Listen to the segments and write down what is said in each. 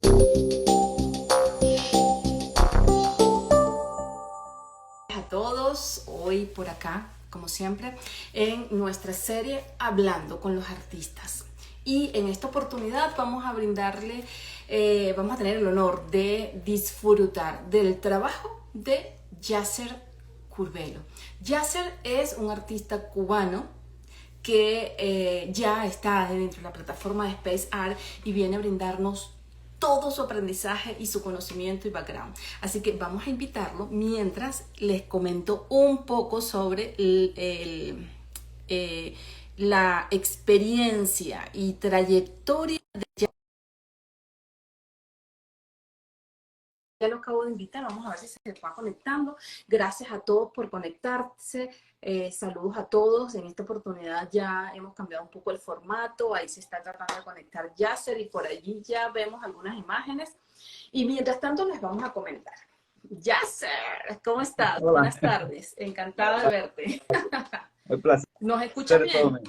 A todos, hoy por acá, como siempre, en nuestra serie Hablando con los Artistas. Y en esta oportunidad vamos a brindarle, vamos a tener el honor de disfrutar del trabajo de Yasser Curbelo. Yasser es un artista cubano que ya está dentro de la plataforma de Space Art y viene a brindarnos todo su aprendizaje y su conocimiento y background. Así que vamos a invitarlo mientras les comento un poco sobre la experiencia y trayectoria de... Ya lo acabo de invitar, vamos a ver si se va conectando. Gracias a todos por conectarse. Saludos a todos. En esta oportunidad ya hemos cambiado un poco el formato. Ahí se está tratando de conectar Yasser y por allí ya vemos algunas imágenes. Y mientras tanto les vamos a comentar. Yasser, ¿cómo estás? Hola. Buenas tardes. Encantada de verte. Un placer. ¿Nos escuchas bien?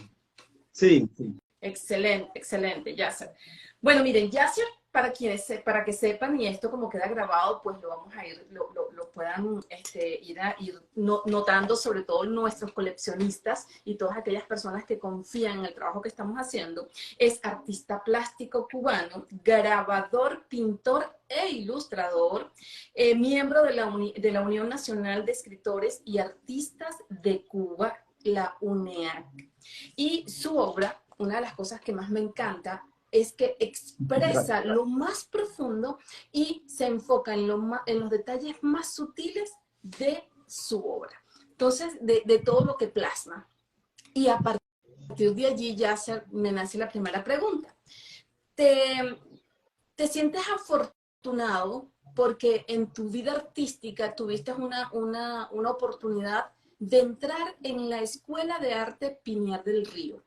Sí, sí. Excelente, excelente, Yasser. Bueno, miren, Yasser, para que sepan, y esto como queda grabado, pues lo vamos a ir, lo puedan ir notando, sobre todo nuestros coleccionistas y todas aquellas personas que confían en el trabajo que estamos haciendo. Es artista plástico cubano, grabador, pintor e ilustrador, miembro de la Unión Nacional de Escritores y Artistas de Cuba, la UNEAC. Y su obra, una de las cosas que más me encanta, es que expresa lo más profundo y se enfoca en los detalles más sutiles de su obra. Entonces, de todo lo que plasma. Y a partir de allí ya me nace la primera pregunta. ¿Te sientes afortunado porque en tu vida artística tuviste una oportunidad de entrar en la Escuela de Arte Piñar del Río?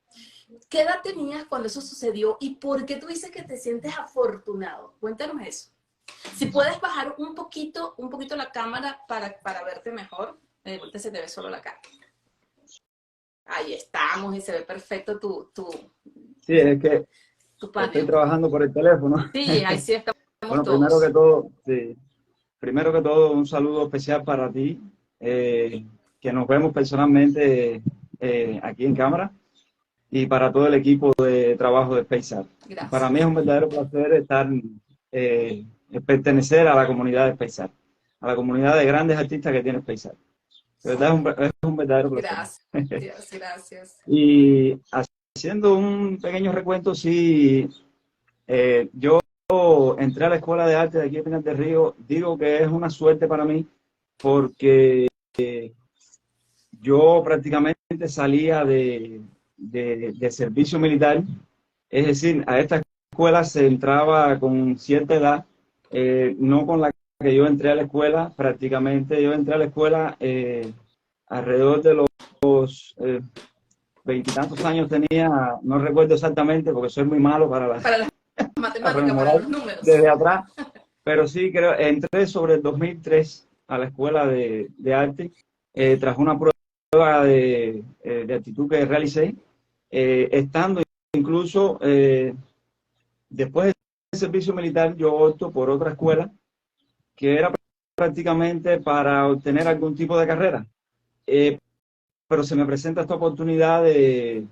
¿Qué edad tenías cuando eso sucedió y por qué tú dices que te sientes afortunado? Cuéntanos eso. Si puedes bajar un poquito la cámara para verte mejor. Ahorita se te ve solo la cara. Ahí estamos y se ve perfecto Sí, es que tu panel. estoy trabajando por el teléfono. Sí, ahí sí estamos bueno, todos. primero que todo, un saludo especial para ti, que nos vemos personalmente aquí en cámara, y para todo el equipo de trabajo de Space Art. Gracias. Para mí es un verdadero placer pertenecer a la comunidad de Space Art, a la comunidad de grandes artistas que tiene Space Art. De verdad es un verdadero placer. Gracias. Y haciendo un pequeño recuento, sí, yo entré a la Escuela de Arte de aquí de Pinar del Río. Digo que es una suerte para mí porque yo prácticamente salía de servicio militar. Es decir, a esta escuela se entraba con cierta edad, no con la que yo entré a la escuela. Prácticamente yo entré a la escuela alrededor de los veintitantos años tenía, no recuerdo exactamente porque soy muy malo para las matemáticas, para los números. desde atrás, pero sí creo, entré sobre el 2003 a la escuela de arte, tras una prueba de actitud que realicé, estando incluso después del servicio militar. Yo opto por otra escuela que era prácticamente para obtener algún tipo de carrera, pero se me presenta esta oportunidad de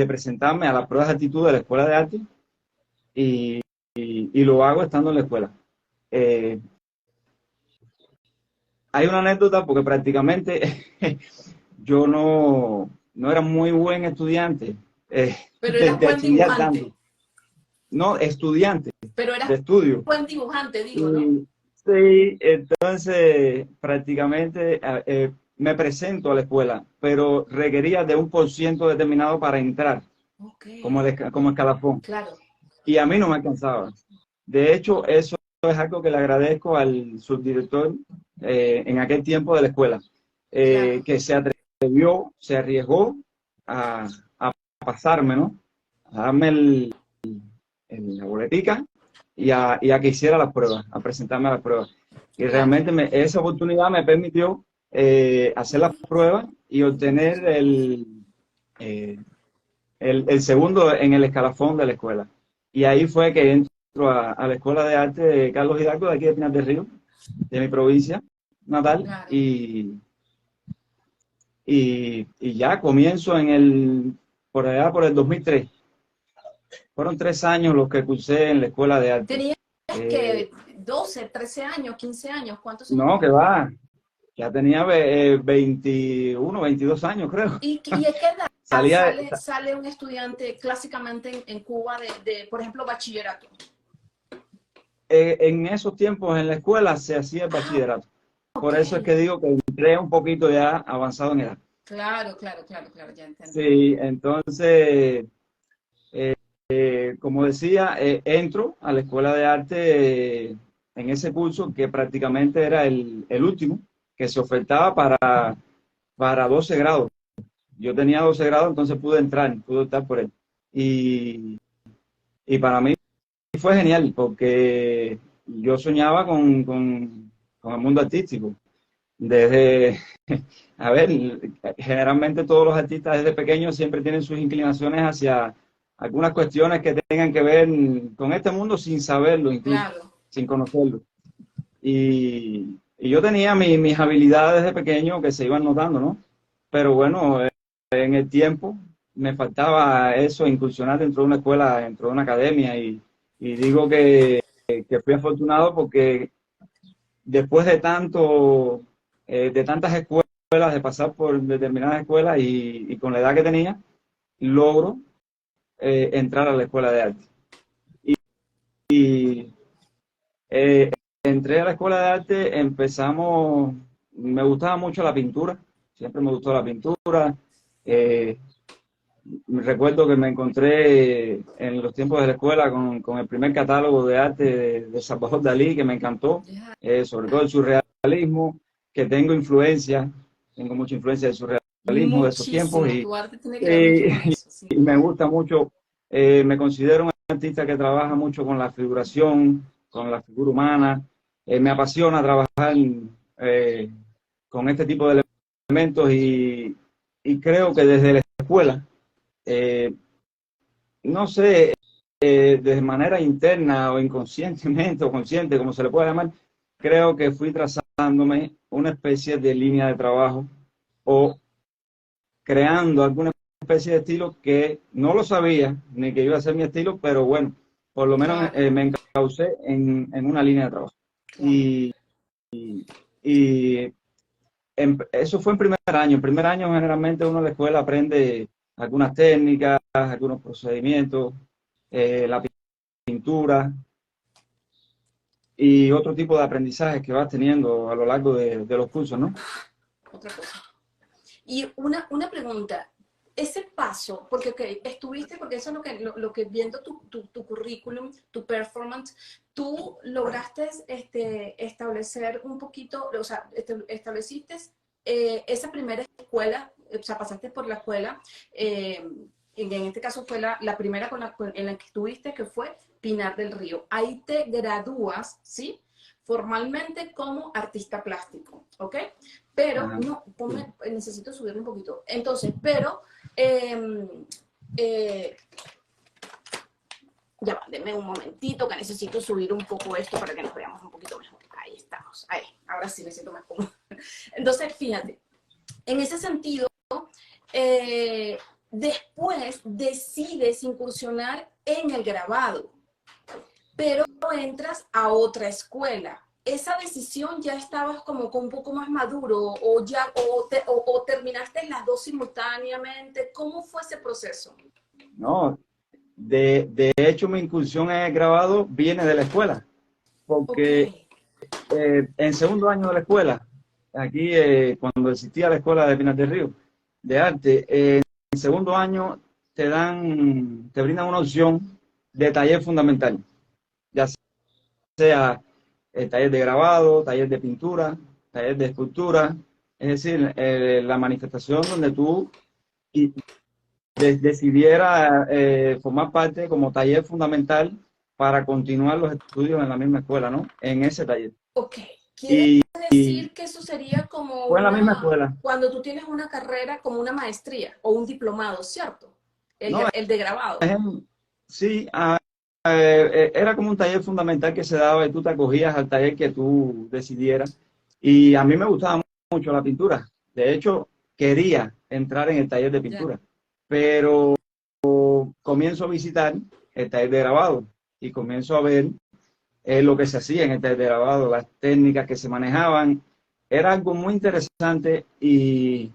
presentarme a las pruebas de actitud de la Escuela de Arte y lo hago estando en la escuela. Hay una anécdota porque prácticamente yo no era muy buen estudiante. Pero eras buen dibujante. Tanto. No, estudiante. Pero eras de estudio. Buen dibujante, digo, ¿no? Sí, entonces prácticamente me presento a la escuela, pero requería de un % determinado para entrar, como escalafón. Claro. Y a mí no me alcanzaba. De hecho, eso es algo que le agradezco al subdirector en aquel tiempo de la escuela, Claro. que se atrevió, se arriesgó a pasarme, ¿no? A darme la boletica y a que hiciera las pruebas, a presentarme a las pruebas. Y realmente esa oportunidad me permitió hacer las pruebas y obtener el segundo en el escalafón de la escuela. Y ahí fue que entro a la Escuela de Arte de Carlos Hidalgo, de aquí de Pinar del Río, de mi provincia natal, Claro. y ya comienzo por allá por el 2003. Fueron 3 años los que cursé en la Escuela de Arte. Tenías Eh, que 12, 13 años, 15 años, ¿cuántos años no, que tenías? va, ya tenía 21, 22 años, creo. ¿Y a qué edad Salía, sale un estudiante clásicamente en Cuba por ejemplo, bachillerato? en esos tiempos en la escuela se hacía el Ah, bachillerato. ok. Por eso es que digo que entré un poquito ya avanzado en edad. Claro, claro, claro, claro, ya entendí. Sí, entonces, como decía, entro a la Escuela de Arte en ese curso que prácticamente era el último que se ofertaba para 12 grados. Yo tenía 12 grados, entonces pude optar por él. Y, y para mí fue genial porque yo soñaba con el mundo artístico. Desde, a ver, generalmente todos los artistas desde pequeños siempre tienen sus inclinaciones hacia algunas cuestiones que tengan que ver con este mundo sin saberlo, incluso Claro. sin conocerlo. Y yo tenía mis habilidades de pequeño que se iban notando, ¿no? Pero bueno, en el tiempo me faltaba eso, incursionar dentro de una escuela, dentro de una academia, y digo que fui afortunado porque después de tantas escuelas, de pasar por determinadas escuelas y con la edad que tenía, logro entrar a la escuela de arte. Y eh, entré a la escuela de arte, me gustaba mucho la pintura, siempre me gustó la pintura. Eh, Recuerdo que me encontré en los tiempos de la escuela con el primer catálogo de arte de Salvador Dalí, que me encantó, Ya. sobre todo el surrealismo, que tengo mucha influencia del surrealismo de esos tiempos, Muchísimo. y, Tu arte tiene que ver mucho y- con eso, sin y me duda. gusta mucho. Me considero un artista que trabaja mucho con la figuración, con la figura humana. Me apasiona trabajar eh, con este tipo de elementos, y creo que desde la escuela, eh, no sé, de manera interna o inconscientemente o consciente, como se le puede llamar, creo que fui trazándome una especie de línea de trabajo o creando alguna especie de estilo que no lo sabía ni que iba a ser mi estilo, pero bueno, por lo menos Claro, me encaucé en una línea de trabajo. claro. Y, y eso fue en primer año. En primer año generalmente uno en la escuela aprende algunas técnicas, algunos procedimientos, la pintura y otro tipo de aprendizaje que vas teniendo a lo largo de los cursos, ¿no? Otra cosa. Y una pregunta, ese paso, porque estuviste, porque eso es lo que viendo tu currículum, tu performance, tú lograste establecer un poquito, o sea, estableciste esa primera escuela, o sea, pasaste por la escuela, en este caso fue la primera en la que estuviste, que fue Pinar del Río. Ahí te gradúas, ¿sí? Formalmente como artista plástico, ¿ok? Pero, Ajá, no, sí. necesito subir un poquito. Entonces, pero, eh, eh, ya va, denme un momentito que necesito subir un poco esto para que nos veamos un poquito mejor. Ahí estamos, ahí, ahora sí me siento más cómodo. Entonces, fíjate, en ese sentido, eh, después decides incursionar en el grabado, pero entras a otra escuela. ¿Esa decisión ya estabas como un poco más maduro o terminaste las dos simultáneamente? ¿Cómo fue ese proceso? No, de hecho mi incursión en el grabado viene de la escuela, Ok, porque en segundo año de la escuela, aquí cuando existía la escuela de Pinar del Río de arte, en segundo año te brindan una opción de taller fundamental, ya sea taller de grabado, taller de pintura, taller de escultura, es decir, la manifestación donde tú decidiera formar parte como taller fundamental para continuar los estudios en la misma escuela, ¿no? En ese taller. ok. Quiere Y decir que eso sería como fue en la misma escuela. cuando tú tienes una carrera como una maestría o un diplomado, ¿cierto? No, El de grabado. sí, era como un taller fundamental que se daba y tú te acogías al taller que tú decidieras. Y a mí me gustaba mucho la pintura. De hecho, quería entrar en el taller de Ya. pintura, pero comienzo a visitar el taller de grabado y comienzo a ver lo que se hacía en el taller de grabado, las técnicas que se manejaban. Era algo muy interesante y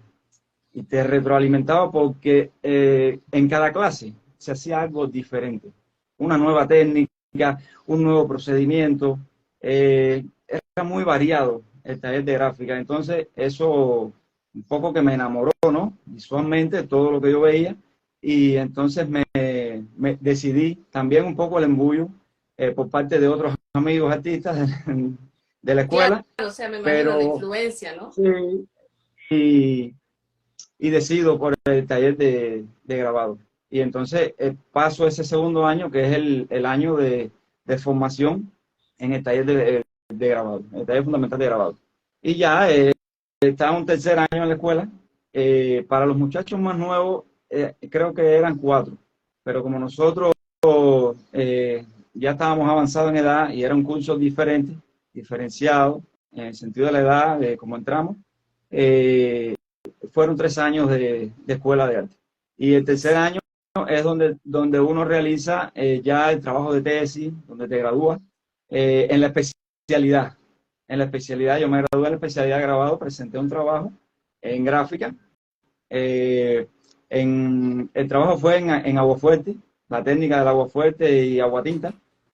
te retroalimentaba porque en cada clase se hacía algo diferente, una nueva técnica, un nuevo procedimiento, era muy variado el taller de gráfica, entonces eso un poco que me enamoró, ¿no? Visualmente todo lo que yo veía y entonces me decidí también un poco el embullo por parte de otros amigos artistas de la Claro, escuela, o sea, me imagino la pero influencia, ¿no? sí, y decido por el taller de grabado. Y entonces paso ese segundo año, que es el año de formación en el taller de grabado, el taller fundamental de grabado. Y ya estaba un tercer año en la escuela. Para los muchachos más nuevos, creo que eran 4, pero como nosotros ya estábamos avanzados en edad y era un curso diferente, diferenciado, en el sentido de la edad, de cómo entramos, fueron 3 años de escuela de arte. Y el tercer año es donde uno realiza ya el trabajo de tesis, donde te gradúas en la especialidad. En la especialidad, yo me gradué en la especialidad de grabado, presenté un trabajo en gráfica. Eh, el trabajo fue en aguafuerte, la técnica del aguafuerte y aguatinta,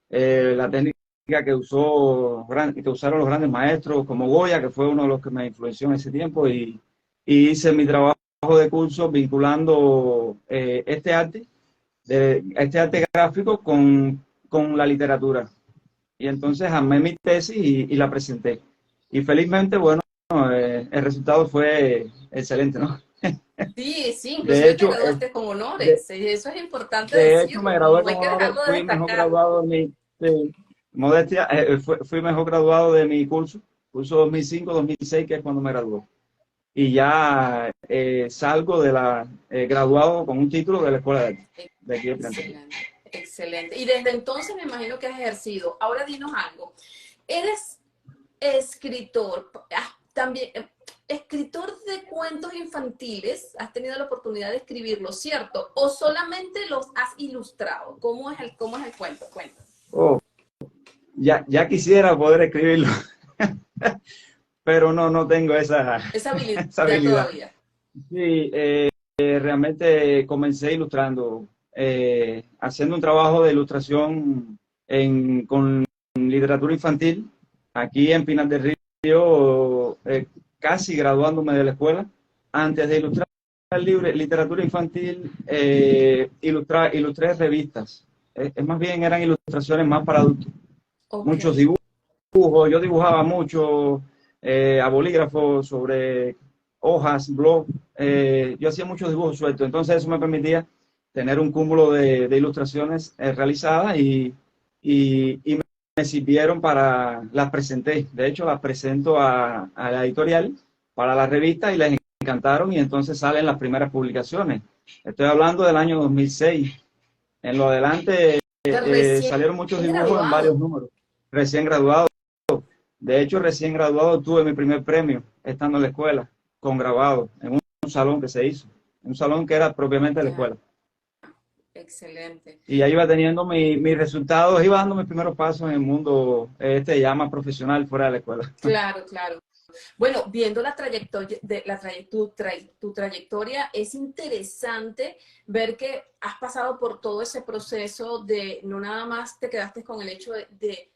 la técnica que usaron los grandes maestros como Goya, que fue uno de los que me influenció en ese tiempo, y hice mi trabajo de curso vinculando este arte gráfico con la literatura. Y entonces armé mi tesis y la presenté. Y felizmente, bueno, el resultado fue excelente, ¿no? Sí, sí, De inclusive te hecho, graduaste con honores, y eso es importante de hecho me decirlo, gradué no con hay que honores, dejarlo de fui mejor destacar. graduado de modestia, fui mejor graduado de mi curso 2005-2006, que es cuando me gradué. Y ya salgo graduado con un título de la Escuela de Arte, de aquí de Piantini. Excelente, excelente. Y desde entonces me imagino que has ejercido. Ahora dinos algo. ¿Eres escritor, también escritor de cuentos infantiles? ¿Has tenido la oportunidad de escribirlo, cierto? ¿O solamente los has ilustrado? Cómo es el cuento? Cuenta. Oh, ya quisiera poder escribirlo, pero no tengo Esa esa habilidad habilidad. todavía. Sí, realmente comencé ilustrando, haciendo un trabajo de ilustración con literatura infantil, aquí en Pinar del Río, casi graduándome de la escuela. Antes de ilustrar literatura infantil, ilustré revistas. Es más bien eran ilustraciones más para adultos. Ok. Muchos dibujos, yo dibujaba mucho a bolígrafo sobre hojas, blog, yo hacía muchos dibujos sueltos, entonces eso me permitía tener un cúmulo de ilustraciones realizadas y me sirvieron las presenté, de hecho las presento a la editorial para la revista y les encantaron y entonces salen las primeras publicaciones. Estoy hablando del año 2006. En lo adelante Recién salieron muchos dibujos en varios graduado. números. Recién graduado. De hecho, recién graduado tuve mi primer premio estando en la escuela, con grabado, en un salón que se hizo, un salón que era propiamente de la Ya, escuela. excelente. Y ya iba teniendo mis resultados, iba dando mis primeros pasos en el mundo, ya más profesional fuera de la escuela. Claro, claro. Bueno, viendo la trayectoria, tu trayectoria, es interesante ver que has pasado por todo ese proceso de no nada más te quedaste con el hecho de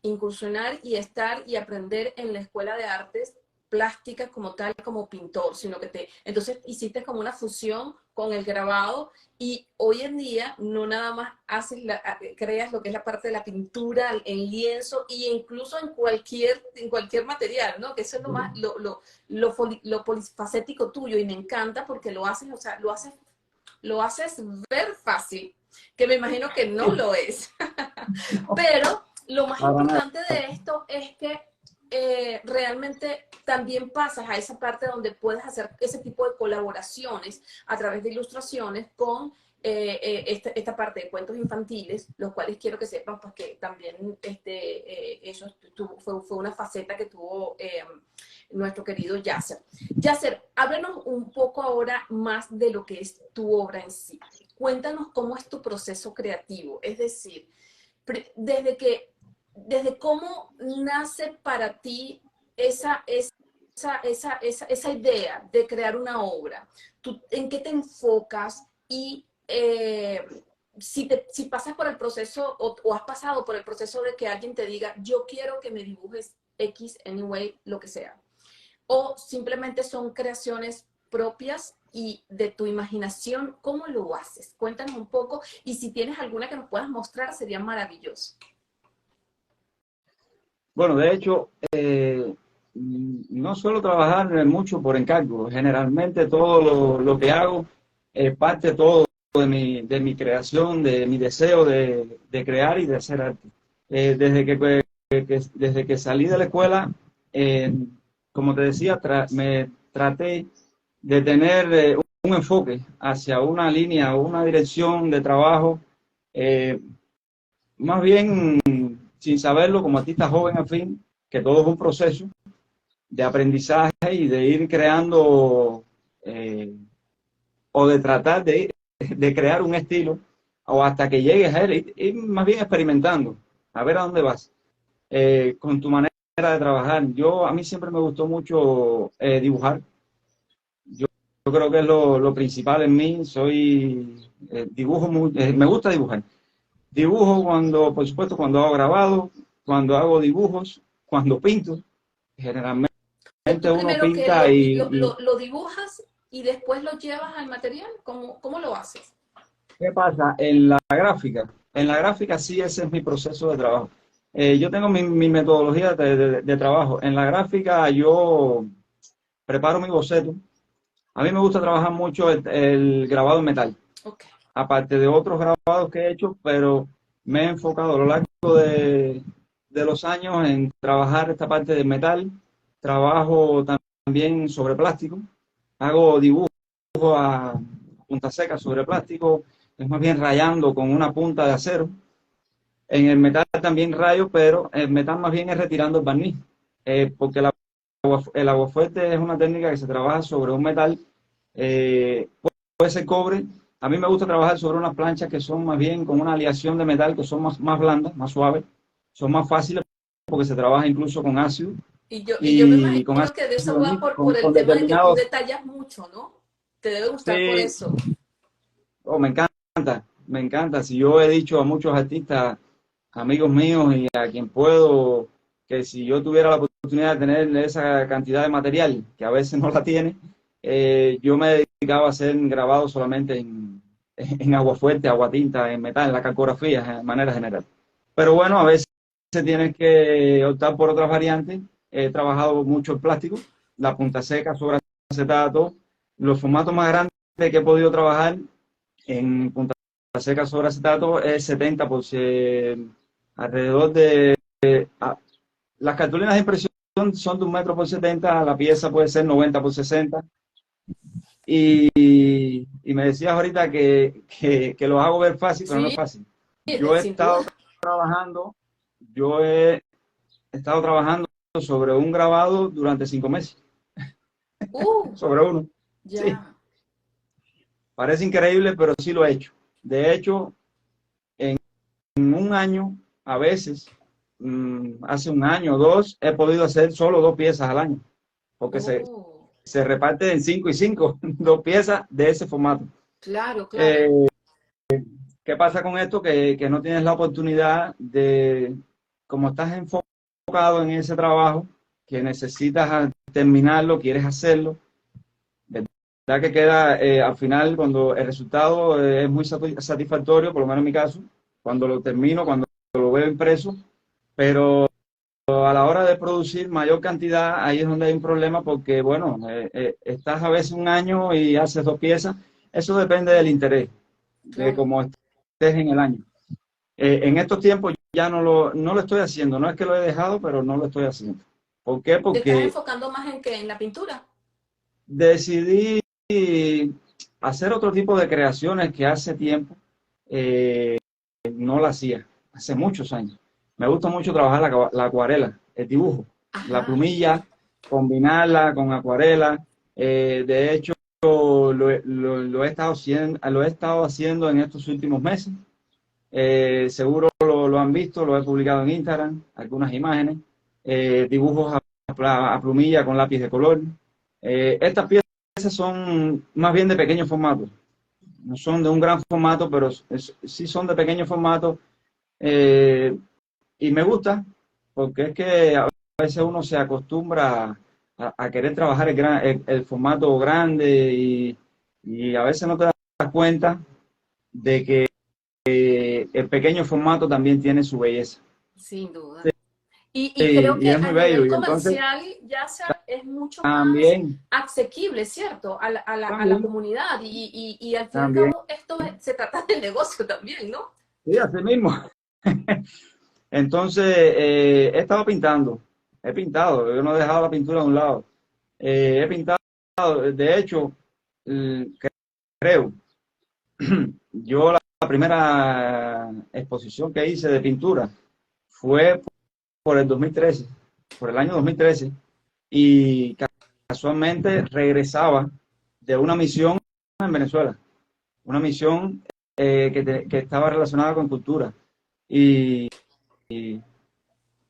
incursionar y estar y aprender en la escuela de artes plásticas como tal, como pintor, sino que entonces hiciste como una fusión con el grabado y hoy en día no nada más creas lo que es la parte de la pintura en lienzo e incluso en cualquier material, ¿no? Que eso es lo más, lo polifacético tuyo y me encanta porque lo haces, o sea, lo haces ver fácil, que me imagino que no lo es. Pero lo más Para nada. importante de esto es que realmente también pasas a esa parte donde puedes hacer ese tipo de colaboraciones a través de ilustraciones con esta parte de cuentos infantiles, los cuales quiero que sepan pues, que también eso fue una faceta que tuvo nuestro querido Yasser. Yasser, háblanos un poco ahora más de lo que es tu obra en sí. Cuéntanos cómo es tu proceso creativo, es decir, desde cómo nace para ti esa idea de crear una obra. ¿Tú, en qué te enfocas? Y si pasas por el proceso o has pasado por el proceso de que alguien te diga, yo quiero que me dibujes X, anyway, lo que sea. O simplemente son creaciones propias y de tu imaginación, ¿cómo lo haces? Cuéntanos un poco y si tienes alguna que nos puedas mostrar sería maravilloso. Bueno, de hecho, no suelo trabajar mucho por encargo. Generalmente todo lo que hago parte todo de mi creación, de mi deseo de crear y de hacer arte. Desde que salí de la escuela, eh, como te decía, me traté de tener un enfoque hacia una línea o una dirección de trabajo, eh, más bien sin saberlo, como artista joven, al fin, que todo es un proceso de aprendizaje y de ir creando o de tratar de crear un estilo o hasta que llegues a él, ir más bien experimentando, a ver a dónde vas, con tu manera de trabajar. A mí siempre me gustó mucho dibujar. Yo creo que es lo principal en mí. Dibujo me gusta dibujar. Dibujo cuando, por supuesto, cuando hago grabado, cuando hago dibujos, cuando pinto. Generalmente Tú uno primero que pinta lo dibujas y después lo llevas al material, ¿cómo lo haces? ¿qué pasa? En la gráfica sí, ese es mi proceso de trabajo. Yo tengo mi metodología de trabajo. En la gráfica yo preparo mi boceto. A mí me gusta trabajar mucho el grabado en metal, Okay. aparte de otros grabados que he hecho, pero me he enfocado a lo largo de los años en trabajar esta parte del metal. Trabajo también sobre plástico, hago dibujos a punta seca sobre plástico, es más bien rayando con una punta de acero. En el metal también rayo, pero el metal más bien es retirando el barniz, porque el aguafuerte es una técnica que se trabaja sobre un metal, eh, puede ser cobre. A mí me gusta trabajar sobre unas planchas que son más bien con una aleación de metal, que son más blandas, más suaves, son más fáciles porque se trabaja incluso con ácido Y yo me y con imagino que de eso va ácido por el con tema de que tú determinados. detallas mucho, ¿no? Te debe gustar por Sí, eso. oh, me encanta, me encanta. Si yo he dicho a muchos artistas, amigos míos y a quien puedo, que si yo tuviera la oportunidad de tener esa cantidad de material, que a veces no la tiene, yo me dedicaba a hacer grabados solamente en agua fuerte, agua tinta, en metal, en la calcografía, de manera general. Pero bueno, a veces tienes que optar por otras variantes. He trabajado mucho en plástico, la punta seca sobre acetato, los formatos más grandes que he podido trabajar en punta seca sobre acetato es 70 alrededor de... las cartulinas de impresión son de 1 metro por 70, la pieza puede ser 90 por 60. Y me decías ahorita que lo hago ver fácil, pero no es Sí, fácil. Yo he sin duda. estado trabajando, yo he estado trabajando sobre un grabado durante 5 meses, sobre uno. Sí, Ya. parece increíble, pero sí lo he hecho. De hecho, en un año, a veces, hace un año o dos, he podido hacer solo 2 piezas al año, porque Oh, se reparte en 5 y 5, 2 piezas de ese formato. claro, Eh, claro. ¿Qué pasa con esto? Que no tienes la oportunidad de, como estás enfocado en ese trabajo, que necesitas terminarlo, quieres hacerlo, ¿verdad? Que queda al final, cuando el resultado es muy satisfactorio, por lo menos en mi caso, cuando lo termino, cuando lo veo impreso, pero a la hora de producir mayor cantidad, ahí es donde hay un problema porque, bueno, estás a veces un año y haces 2 piezas. Eso depende del interés, de Claro. cómo estés en el año. En estos tiempos ya no lo estoy haciendo. No es que lo he dejado, pero no lo estoy haciendo. ¿Por qué? ¿Te estás Porque enfocando más en qué? ¿En la pintura? decidí hacer otro tipo de creaciones que hace tiempo no la hacía, hace muchos años. Me gusta mucho trabajar la acuarela, el dibujo, la Ajá. plumilla, combinarla con acuarela. De hecho, lo he estado haciendo en estos últimos meses. Seguro lo han visto, lo he publicado en Instagram, algunas imágenes, dibujos a plumilla con lápiz de color. Estas piezas son más bien de pequeño formato, no son de un gran formato, pero sí son de pequeño formato, eh, y me gusta porque es que a veces uno se acostumbra a querer trabajar el formato grande y a veces no te das cuenta de que el pequeño formato también tiene su belleza. Sin duda. Y creo Y que es a muy bello. nivel Y entonces comercial ya es mucho más también, asequible, ¿cierto? A la también, comunidad. Y al fin y al también, cabo, se trata de negocio también, ¿no? sí, así mismo. Entonces, he estado pintando, he pintado, yo no he dejado la pintura a un lado. He pintado, de hecho, eh, creo, yo la primera exposición que hice de pintura fue por el 2013, por el año 2013, y casualmente regresaba de una misión en Venezuela, una misión que estaba relacionada con cultura. Y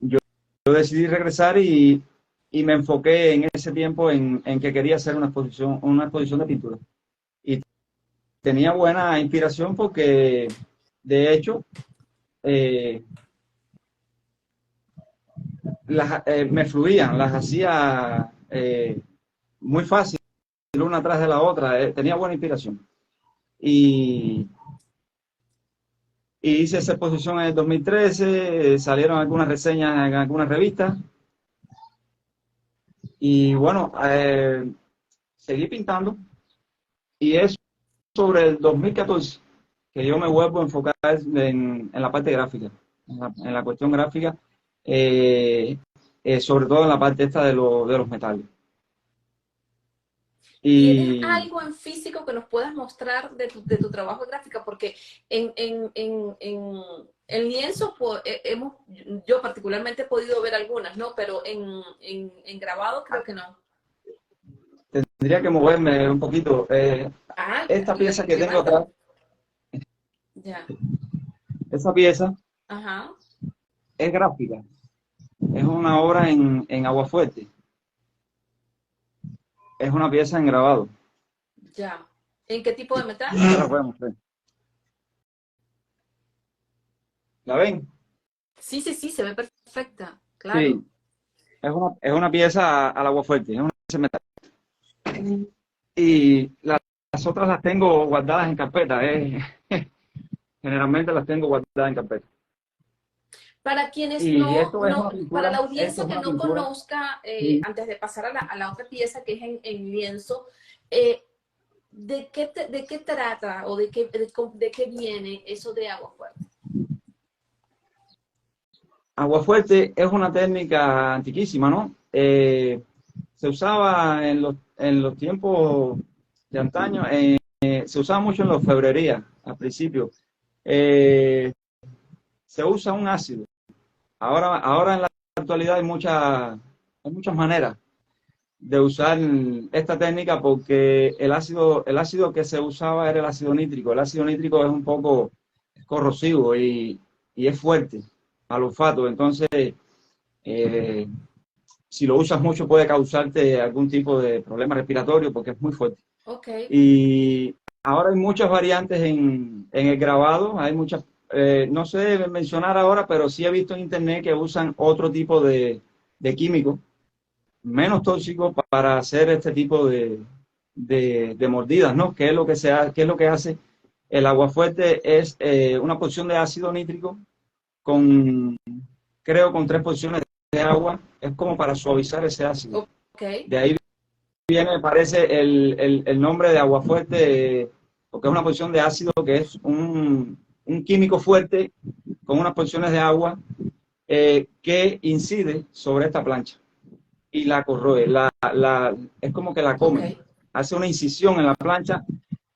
yo, yo decidí regresar y me enfoqué en ese tiempo en que quería hacer una exposición de pintura. Y tenía buena inspiración porque, de hecho, eh, me fluían, las hacía muy fácil, una tras de la otra, tenía buena inspiración. Y, y hice esa exposición en el 2013, salieron algunas reseñas en algunas revistas, y bueno, seguí pintando, y es sobre el 2014 que yo me vuelvo a enfocar en la parte gráfica, en la cuestión gráfica, eh, sobre todo en la parte esta de los metales. ¿Tienes Y algo en físico que nos puedas mostrar de tu trabajo gráfica? Porque en lienzo yo particularmente he podido ver algunas, ¿no? Pero en grabado creo que no. tendría que moverme un poquito. Ah, Esta pieza que le tengo mando. acá, Ya. esa pieza Ajá. es gráfica, es una obra en aguafuerte, es una pieza en grabado. Ya. ¿En qué tipo de metal? Ahí la podemos ver. ¿La ven? Sí, sí, sí, se ve perfecta. Claro. Sí, es una pieza al aguafuerte, es una pieza de metal. Y las otras las tengo guardadas en carpeta, generalmente las tengo guardadas en carpeta. Para quienes Y esto es no, una para la pintura, esto audiencia es que una no pintura. conozca, Sí. antes de pasar a la otra pieza que es en lienzo, eh, de qué trata o de qué viene eso de agua fuerte? Aguafuerte es una técnica antiquísima, ¿no? Se usaba en los tiempos de antaño, se usaba mucho en la orfebrería al principio. Eh, Se usa un ácido. Ahora en la actualidad hay muchas maneras de usar esta técnica porque el ácido que se usaba era el ácido nítrico. El ácido nítrico es un poco corrosivo y es fuerte al olfato. Entonces, eh, si lo usas mucho puede causarte algún tipo de problema respiratorio porque es muy fuerte. Ok. Y ahora hay muchas variantes en el grabado, hay muchas, no sé mencionar ahora, pero sí he visto en internet que usan otro tipo de químicos menos tóxicos para hacer este tipo de mordidas, ¿no? ¿Qué es lo que qué es lo que hace? El aguafuerte es una porción de ácido nítrico con, creo, con 3 porciones de agua, es como para suavizar ese ácido. Ok. De ahí viene, me parece, el nombre de aguafuerte, porque es una porción de ácido que es un químico fuerte con unas porciones de agua que incide sobre esta plancha y la corroe, es como que la Ok. come, hace una incisión en la plancha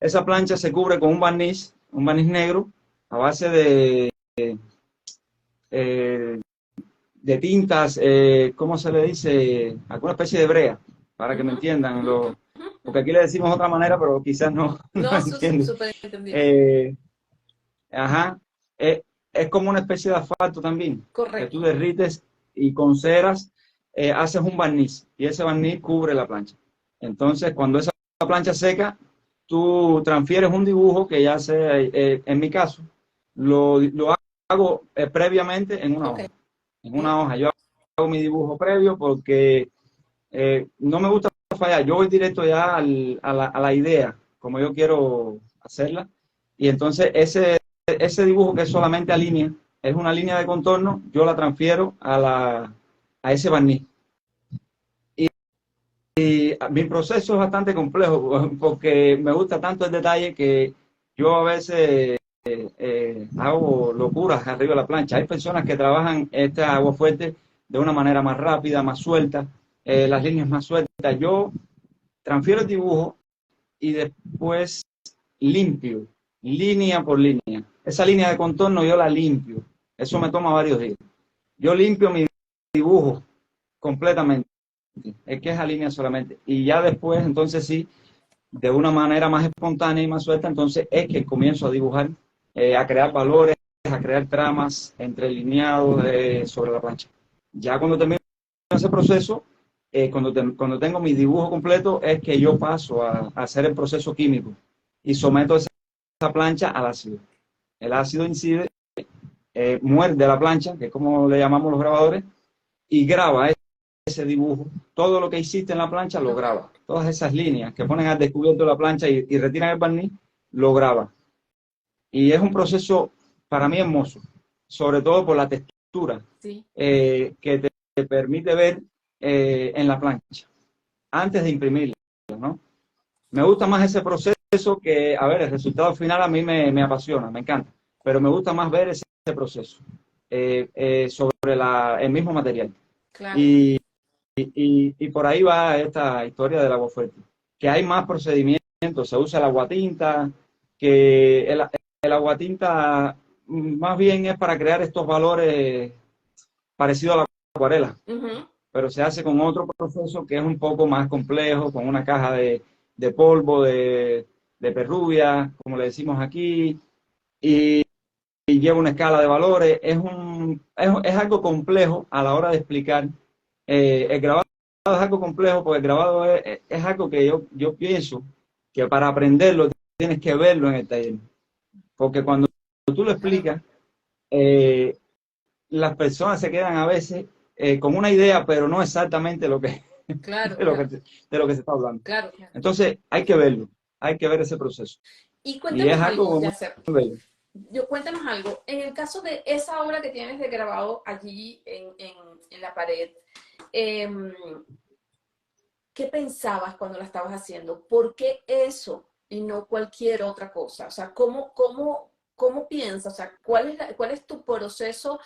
esa plancha se cubre con un barniz negro a base eh, de tintas, ¿cómo se le dice? Alguna especie de brea, para que me entiendan. Porque aquí le decimos de otra manera, pero quizás no No, entienden. súper entendible. Eh, ajá, es como una especie de asfalto también, que tú Correcto. derrites y con ceras haces un barniz y ese barniz cubre la plancha. Entonces, cuando esa plancha seca, tú transfieres un dibujo que ya sea, en mi caso, lo hago previamente en una Ok. hoja. En una hoja yo hago mi dibujo previo porque no me gusta fallar. Yo voy directo ya a la idea, como yo quiero hacerla. Y entonces ese dibujo que es solamente a línea, es una línea de contorno, yo la transfiero a ese barniz. Y mi proceso es bastante complejo porque me gusta tanto el detalle que yo a veces hago locuras arriba de la plancha. Hay personas que trabajan esta agua fuerte de una manera más rápida, más suelta, las líneas más sueltas. Yo transfiero el dibujo y después limpio, línea por línea. Esa línea de contorno yo la limpio. Eso me toma varios días. Yo limpio mi dibujo completamente. Es que es a línea solamente. Y ya después, entonces sí, de una manera más espontánea y más suelta, entonces es que comienzo a dibujar, a crear valores, a crear tramas entrelineados sobre la plancha. Ya cuando termino ese proceso, cuando tengo mi dibujo completo, es que yo paso a hacer el proceso químico y someto esa plancha al ácido. El ácido incide, muerde la plancha, que es como le llamamos los grabadores, y graba ese dibujo. Todo lo que hiciste en la plancha lo graba. Todas esas líneas que ponen al descubierto la plancha y retiran el barniz, lo graba. Y es un proceso para mí hermoso, sobre todo por la textura Sí. que te permite ver en la plancha antes de imprimirla, ¿no? Me gusta más ese proceso que, a ver, el resultado final a mí me apasiona, me encanta, pero me gusta más ver ese proceso sobre el mismo material. Claro. Y, y por ahí va esta historia del agua fuerte, que hay más procedimientos, se usa el aguatinta, que el aguatinta más bien es para crear estos valores parecidos a la acuarela, Ujú. pero se hace con otro proceso que es un poco más complejo, con una caja de polvo, de perrubia, como le decimos aquí, y lleva una escala de valores. Es algo complejo a la hora de explicar. El grabado es algo complejo porque el grabado es algo que yo pienso que para aprenderlo tienes que verlo en el taller. Porque cuando tú lo Claro, explicas, eh, las personas se quedan a veces con una idea, pero no exactamente lo que, claro, de lo que, claro, de lo que se está hablando. claro, claro. Entonces hay que verlo, hay que ver ese proceso. Y Y es cuéntanos algo, algo muy Yasser. bello. Cuéntanos algo. En el caso de esa obra que tienes de grabado allí en la pared, em, ¿qué pensabas cuando la estabas haciendo? ¿Por qué eso y no cualquier otra cosa? O sea, ¿cómo piensas? O sea, ¿cuál es tu proceso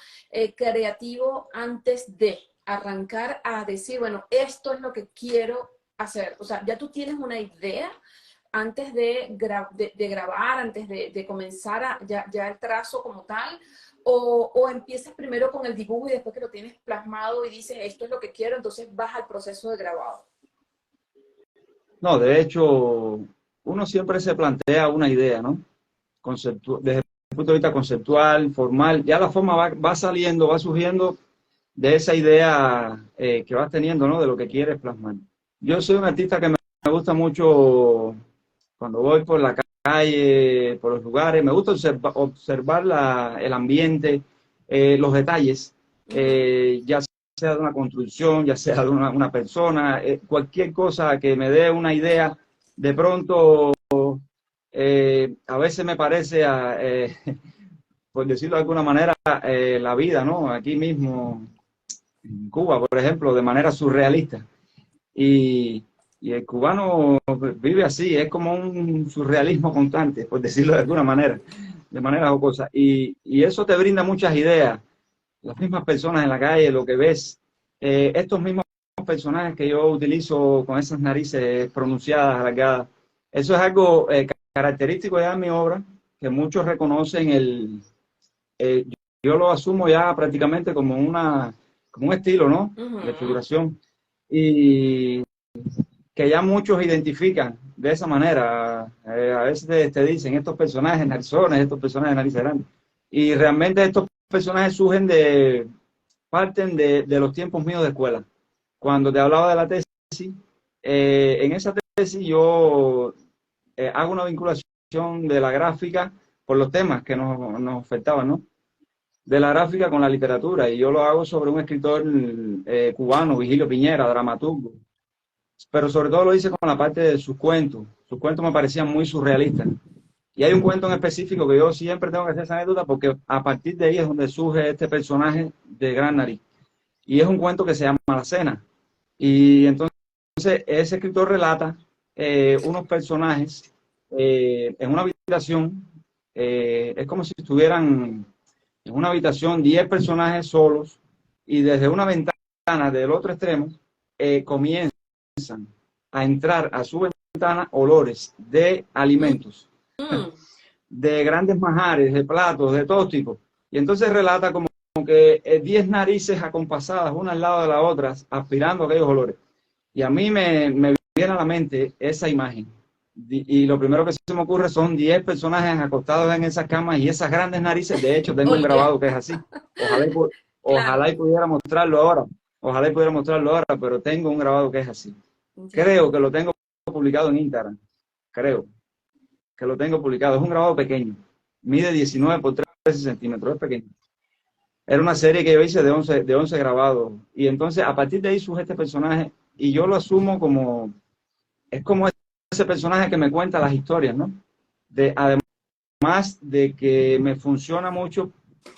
creativo antes de arrancar a decir, bueno, esto es lo que quiero hacer? O sea, ya tú tienes una idea antes de grabar, antes de comenzar ya el trazo como tal, o empiezas primero con el dibujo y después que lo tienes plasmado y dices, esto es lo que quiero, entonces vas al proceso de grabado. No, de hecho, uno siempre se plantea una idea, ¿no? Desde el punto de vista conceptual, formal, ya la forma va saliendo, va surgiendo de esa idea que vas teniendo, ¿no? De lo que quieres plasmar. Yo soy un artista que me gusta mucho cuando voy por la calle, por los lugares, me gusta observar el ambiente, los detalles, Uh -huh. ya sea de una construcción, ya sea de una persona, cualquier cosa que me dé una idea, de pronto a veces me parece, por decirlo de alguna manera, la vida, ¿no? Aquí mismo, en Cuba, por ejemplo, de manera surrealista. Y, y el cubano vive así, es como un surrealismo constante, por decirlo de alguna manera, de manera jocosa. Y eso te brinda muchas ideas, las mismas personas en la calle, lo que ves, estos mismos personajes que yo utilizo con esas narices pronunciadas, alargadas, eso es algo característico ya de mi obra, que muchos reconocen eh, yo lo asumo ya prácticamente como como un estilo, ¿no? De Ujú. figuración. Y que ya muchos identifican de esa manera. A veces te dicen estos personajes narizones, estos personajes narices grandes. Y realmente estos personajes parten de los tiempos míos de escuela. Cuando te hablaba de la tesis, en esa tesis yo hago una vinculación de la gráfica por los temas que nos afectaban, ¿no? De la gráfica con la literatura, y yo lo hago sobre un escritor cubano, Vigilio Piñera, dramaturgo, pero sobre todo lo hice con la parte de sus cuentos. Sus cuentos me parecían muy surrealistas. Y hay un cuento en específico que yo siempre tengo que hacer esa anécdota porque a partir de ahí es donde surge este personaje de Gran Nariz. Y es un cuento que se llama La Cena. Y entonces ese escritor relata unos personajes en una habitación. Es como si estuvieran en una habitación 10 personajes solos, y desde una ventana del otro extremo comienzan a entrar a su ventana olores de alimentos, Mm. de grandes manjares, de platos, de todo tipo. Y entonces relata como que 10 narices acompasadas una al lado de la otra, aspirando aquellos olores. Y a mí me viene a la mente esa imagen. Y lo primero que se me ocurre son 10 personajes acostados en esas camas y esas grandes narices. De hecho, tengo un Oye, grabado que es así. Ojalá claro. ojalá y pudiera mostrarlo ahora. Ojalá y pudiera mostrarlo ahora, pero tengo un grabado que es así. Ya. Creo que lo tengo publicado en Instagram. Creo que lo tengo publicado. Es un grabado pequeño. Mide 19 por 13 centímetros. Es pequeño. Era una serie que yo hice de 11 grabados. Y entonces, a partir de ahí surge este personaje. Y yo lo asumo como... Es como ese personaje que me cuenta las historias, ¿no? Además de que me funciona mucho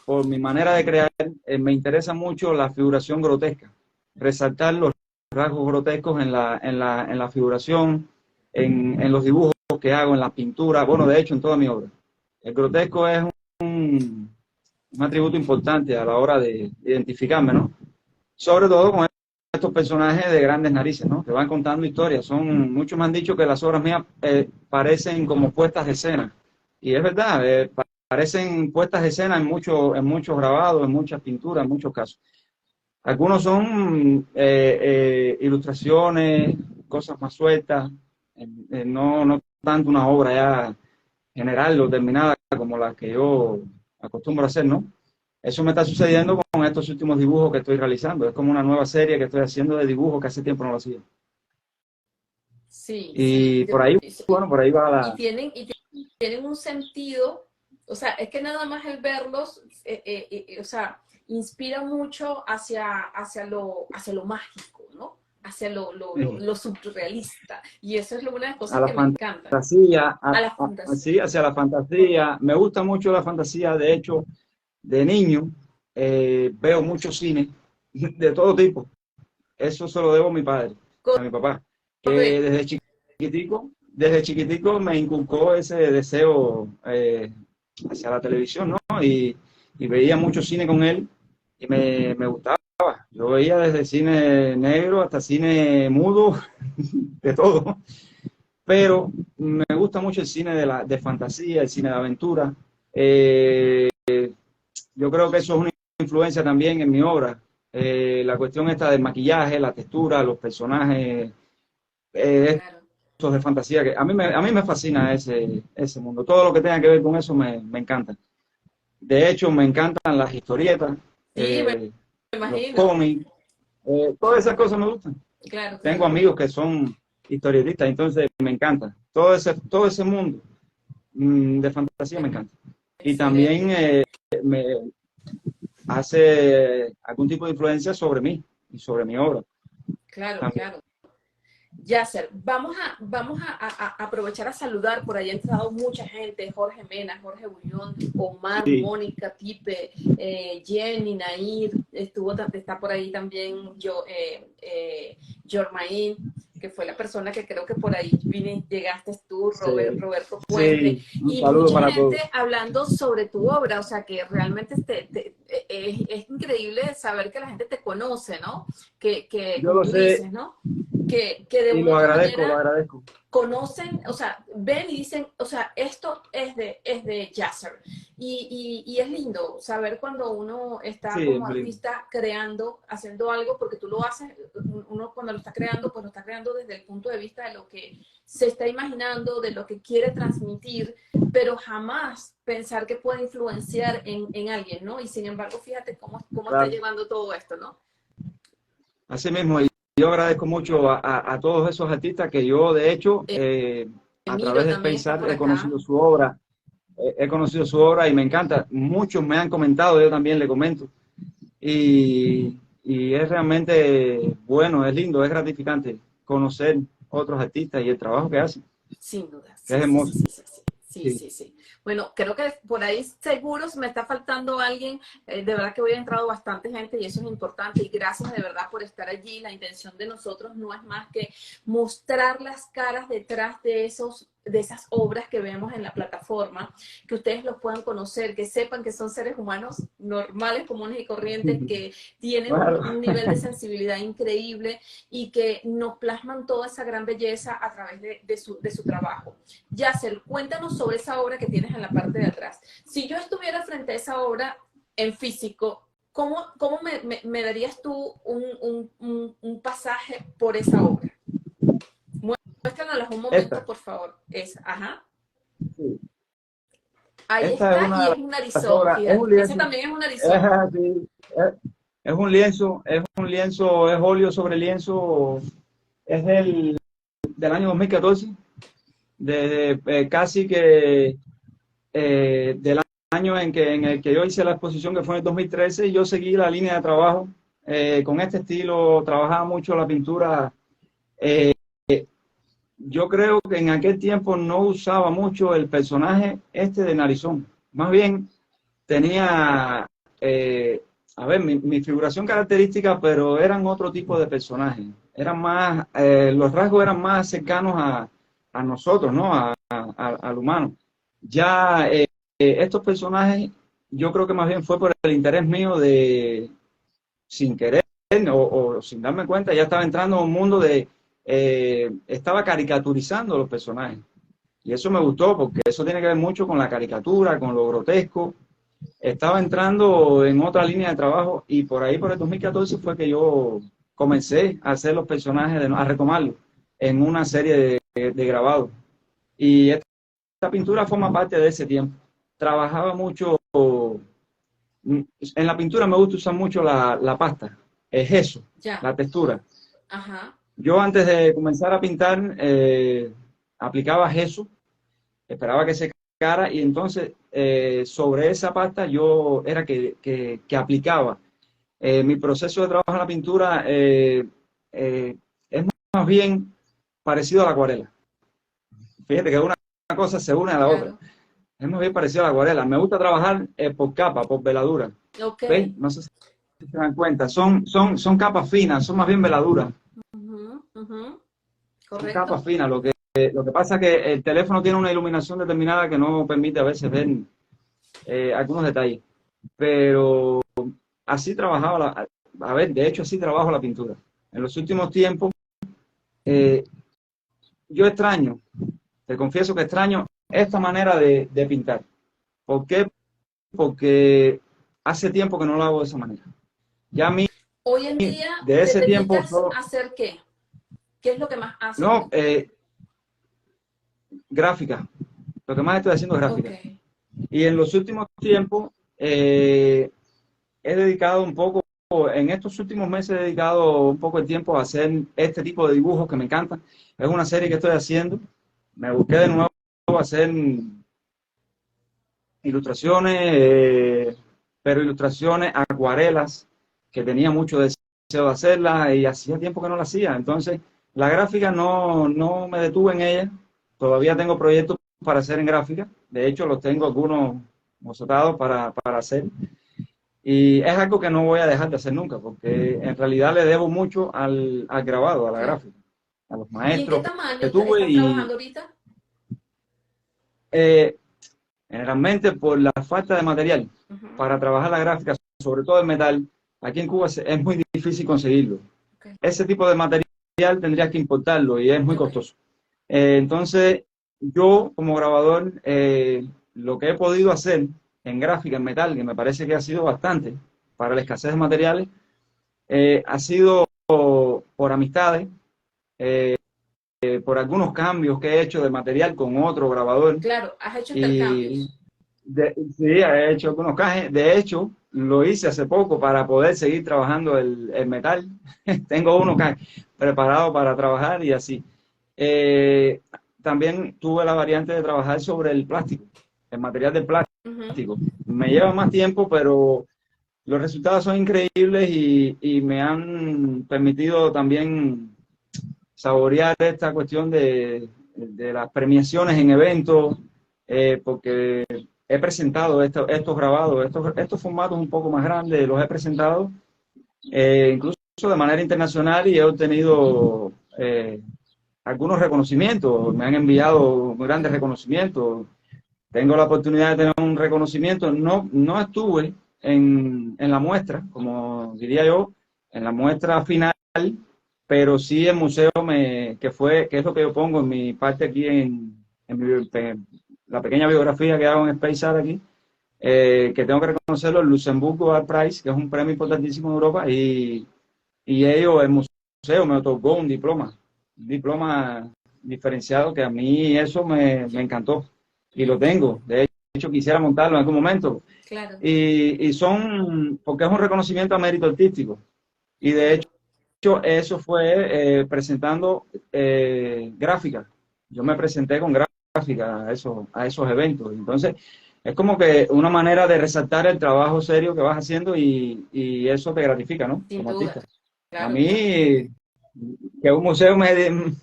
por mi manera de crear, me interesa mucho la figuración grotesca. Resaltar los rasgos grotescos en la figuración, en los dibujos que hago, en la pintura, bueno, de hecho, en toda mi obra. El grotesco es un atributo importante a la hora de identificarme, ¿no? Sobre todo con estos personajes de grandes narices, ¿no? Que van contando historias. Muchos me han dicho que las obras mías parecen como puestas de escena. Y es verdad, parecen puestas de escena en muchos grabados, en muchas pinturas, en muchos casos. Algunos son ilustraciones, cosas más sueltas, no tanto una obra ya general o terminada como la que yo acostumbro a hacer, ¿no? Eso me está sucediendo con estos últimos dibujos que estoy realizando. Es como una nueva serie que estoy haciendo de dibujos que hace tiempo no lo hacía. Sí, sí. Y por ahí, bueno, por ahí va Y tienen un sentido, o sea, es que nada más el verlos, o sea, inspira mucho hacia lo mágico, ¿no? Hacia lo surrealista. Y eso es una de las a cosas la que me encantan. fantasía, A la fundación. sí, hacia la fantasía. Me gusta mucho la fantasía. De hecho, de niño veo mucho cine de todo tipo. Eso se lo debo a mi padre, a mi papá, que Correcto. desde chiquitico me inculcó ese deseo hacia la televisión, ¿no? Y veía mucho cine con él y me gustaba. Yo veía desde cine negro hasta cine mudo, de todo. Pero me gusta mucho el cine de fantasía, el cine de aventura. Eh, yo creo que eso es una influencia también en mi obra. La cuestión esta del maquillaje, la textura, los personajes, Claro. estos de fantasía, que a mí me fascina ese mundo. Todo lo que tenga que ver con eso me encanta. De hecho, me encantan las historietas, Sí, me los imagino. cómics, todas esas cosas me gustan. Claro, Tengo claro. amigos que son historietistas, entonces me encanta. Todo ese mundo de fantasía me encanta. Y también Excelente. me hace algún tipo de influencia sobre mí y sobre mi obra Claro, también. claro. Yasser, vamos a aprovechar a saludar, por ahí ha entrado mucha gente, Jorge Mena, Jorge Bullón, Omar, Sí, Mónica, Pipe, Jenny, Nair, está por ahí también Jormain, que fue la persona que creo que por ahí llegaste tú, sí, Roberto Puente, sí, un y saludo mucha para gente todos. hablando sobre tu obra, o sea que realmente es increíble saber que la gente te conoce, ¿no? Que Yo como lo tú sé, dices, ¿no? que de Y una u otra lo manera agradezco. conocen, o sea, ven y dicen, o sea, esto es de Yasser. Y es lindo saber cuando uno está Sí, es como muy lindo. artista creando, haciendo algo, porque tú lo haces, uno cuando lo está creando, pues lo está creando desde el punto de vista de lo que se está imaginando, de lo que quiere transmitir, pero jamás pensar que puede influenciar en alguien, ¿no? Y sin embargo, fíjate cómo está Claro. llevando todo esto, ¿no? Así mismo, y yo agradezco mucho a todos esos artistas que yo, de hecho, a través Emilio de también está Space por he acá. conocido su obra, he conocido su obra y me encanta. Muchos me han comentado, yo también le comento. Y es realmente bueno, es lindo, es gratificante conocer otros artistas y el trabajo que hacen, Sin duda, que es sí, sí, sí, hermoso. sí, sí, sí, sí, Sí. sí, sí. Bueno, creo que por ahí seguro me está faltando alguien. De verdad que hoy ha entrado bastante gente y eso es importante. Y gracias de verdad por estar allí. La intención de nosotros no es más que mostrar las caras detrás de esas obras que vemos en la plataforma, que ustedes los puedan conocer, que sepan que son seres humanos normales, comunes y corrientes, que tienen Claro. un nivel de sensibilidad increíble y que nos plasman toda esa gran belleza a través de su trabajo. Yasser, cuéntanos sobre esa obra que tienes en la parte de atrás. Si yo estuviera frente a esa obra en físico, ¿cómo me darías tú un pasaje por esa obra? Muéstranos un momento, Esta, por favor. Ajá. sí. Ahí Esta es está una y de es un las narizón, obras, es un fíjate. Ese lienzo, también es un es, narizón. así, es óleo sobre lienzo, es del año 2014, casi que del año en el que yo hice la exposición, que fue en el 2013, yo seguí la línea de trabajo con este estilo, trabajaba mucho la pintura. eh, yo creo que en aquel tiempo no usaba mucho el personaje este de narizón, más bien tenía, a ver, mi figuración característica, pero eran otro tipo de personajes, eran más, los rasgos eran más cercanos a nosotros, ¿no? Al humano. Ya estos personajes, yo creo que más bien fue por el interés mío de, sin querer o sin darme cuenta, ya estaba entrando en un mundo de, estaba caricaturizando los personajes. Y eso me gustó porque eso tiene que ver mucho con la caricatura, con lo grotesco. Estaba entrando en otra línea de trabajo y por ahí, por el 2014, fue que yo comencé a hacer los personajes, a retomarlos en una serie de grabados. Y esta pintura forma parte de ese tiempo. Trabajaba mucho, en la pintura me gusta usar mucho la pasta, el gesso, Ya. la textura. Ajá. Yo antes de comenzar a pintar, aplicaba gesso, esperaba que se secara y entonces sobre esa pasta yo era que aplicaba. Mi proceso de trabajo en la pintura eh, es más bien parecido a la acuarela. Fíjate que una cosa se une a la otra. Claro. Es más bien parecido a la acuarela. Me gusta trabajar por capa, por veladura. Ok. ¿Veis? No sé si se dan cuenta. Son capas finas, son más bien veladuras. Ujú, ujú. Son capas Correcto. finas. Lo que pasa es que el teléfono tiene una iluminación determinada que no permite a veces ver algunos detalles. Pero así trabajaba a ver, de hecho así trabajo la pintura. En los últimos tiempos, eh, yo extraño, te confieso que extraño esta manera de pintar. ¿Por qué? Porque hace tiempo que no lo hago de esa manera. Ya a mí, Hoy en día de te ese tiempo, dedicas a hacer qué? ¿Qué es lo que más haces no, hoy? gráfica. Lo que más estoy haciendo es Ok. gráfica. Y en los últimos tiempos, he dedicado un poco, en estos últimos meses he dedicado un poco de tiempo a hacer este tipo de dibujos que me encantan. Es una serie que estoy haciendo. Me busqué de nuevo a hacer ilustraciones, pero ilustraciones, acuarelas, que tenía mucho deseo de hacerlas y hacía tiempo que no las hacía. Entonces, la gráfica no me detuve en ella. Todavía tengo proyectos para hacer en gráfica. De hecho, los tengo algunos bocetados para hacer. Y es algo que no voy a dejar de hacer nunca, porque en realidad le debo mucho al grabado, a la Claro. gráfica, a los ¿Y en qué maestros que tamaño tuve estás y trabajando ahorita? eh, generalmente por la falta de material Ujú. para trabajar la gráfica, sobre todo el metal, aquí en Cuba es muy difícil conseguirlo. Ok. Ese tipo de material tendrías que importarlo y es muy costoso. Entonces, yo como grabador, lo que he podido hacer en gráfica, en metal, que me parece que ha sido bastante para la escasez de materiales, ha sido por amistades, por algunos cambios que he hecho de material con otro grabador. Claro, has hecho Y intercambios. sí, he hecho algunos cajes. De hecho, lo hice hace poco para poder seguir trabajando el metal. Tengo unos cajes preparados para trabajar y así. Eh, También tuve la variante de trabajar sobre el plástico, el material del Ujú. plástico. Me lleva más tiempo, pero los resultados son increíbles y me han permitido también saborear esta cuestión de las premiaciones en eventos, porque he presentado estos grabados, estos formatos un poco más grandes, los he presentado incluso de manera internacional y he obtenido algunos reconocimientos, me han enviado grandes reconocimientos. Tengo la oportunidad de tener un reconocimiento, no estuve en la muestra, como diría yo, en la muestra final, pero sí el museo que es lo que yo pongo en mi parte aquí en la pequeña biografía que hago en Space Art aquí, que tengo que reconocerlo, el Luxemburgo Art Prize, que es un premio importantísimo en Europa, y el museo me otorgó un diploma diferenciado que a mí eso me encantó y lo tengo. De hecho, quisiera montarlo en algún momento. Claro, Porque es un reconocimiento a mérito artístico. Y de claro. hecho, eso fue presentando gráfica. Yo me presenté con gráfica a esos eventos. Entonces, es como que una manera de resaltar el trabajo serio que vas haciendo y eso te gratifica, ¿no? Sin Como duda. artista. A Claro, claro. mí, que un museo me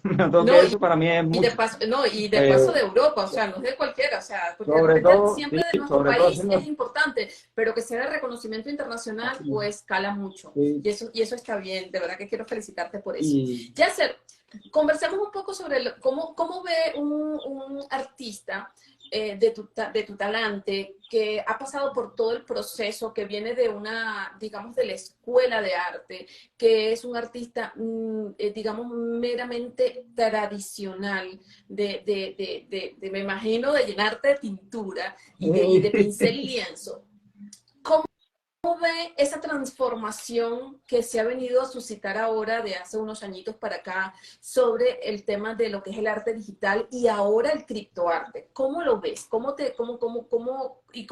No, toque eso, para mí es y de mucho. paso, no, y de Eh, paso de Europa, o sea, no es de cualquiera, o sea, porque de sobre repente todo, sí, siempre de nuestro sobre todo país es haciendo... importante, pero que sea de reconocimiento internacional, pues cala mucho. Sí, Y eso está bien, de verdad que quiero felicitarte por eso. y Yasser, conversemos un poco sobre cómo ve un artista de tu talante que ha pasado por todo el proceso, que viene de una, digamos, de la escuela de arte, que es un artista, digamos, meramente tradicional, me imagino, de llenarte de pintura y de pincel y lienzo. ¿Cómo ve esa transformación que se ha venido a suscitar ahora de hace unos añitos para acá sobre el tema de lo que es el arte digital y ahora el criptoarte? ¿Cómo lo ves?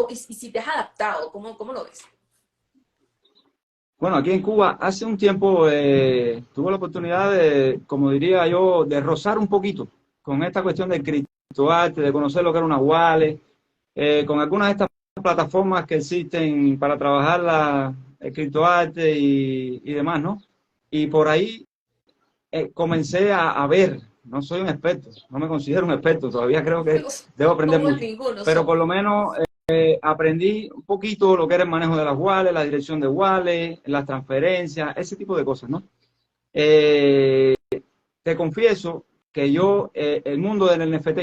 Y si te has adaptado, ¿cómo lo ves? Bueno, aquí en Cuba hace un tiempo tuve la oportunidad de, como diría yo, de rozar un poquito con esta cuestión del criptoarte, de conocer lo que era una wallet, con algunas de estas plataformas que existen para trabajar el criptoarte y demás, ¿no? Y por ahí comencé a ver, no soy un experto, no me considero un experto, todavía creo que debo aprender Somos mucho, ninguno, pero por somos. lo menos aprendí un poquito lo que era el manejo de las wallets, la dirección de wallets, las transferencias, ese tipo de cosas, ¿no? Eh, Te confieso que el mundo del NFT,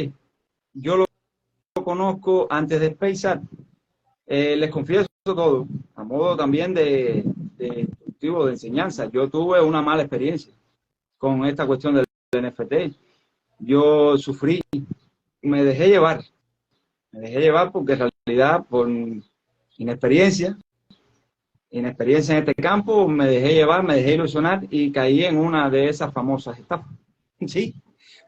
yo lo conozco antes de SpaceX. Les confieso todo, a modo también de instructivo, de enseñanza. Yo tuve una mala experiencia con esta cuestión del NFT. Yo sufrí, me dejé llevar, me dejé llevar porque en realidad por inexperiencia, inexperiencia en este campo, me dejé llevar, me dejé ilusionar y caí en una de esas famosas estafas. Sí,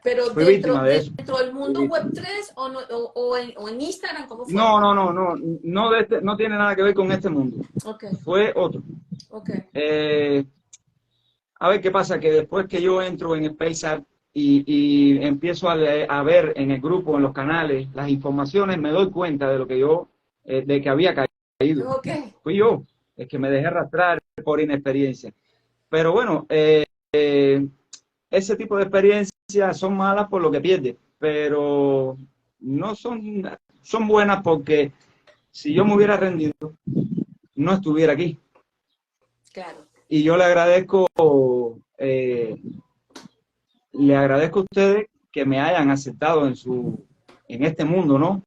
Pero fui víctima de eso. dentro del Fui mundo víctima. Web3 o en Instagram, ¿cómo fue? No tiene nada que ver con este mundo. Ok, Fue otro. ok. Eh, a ver qué pasa, que después que yo entro en SpaceX y empiezo a ver en el grupo, en los canales, las informaciones, me doy cuenta de lo que de que había caído. Ok. Fui yo, el que me dejé arrastrar por inexperiencia. Pero bueno, ese tipo de experiencias son malas por lo que pierdes, pero no son buenas porque si yo me hubiera rendido, no estuviera aquí. Claro. Y yo eh, le agradezco a ustedes que me hayan aceptado en este mundo, ¿no?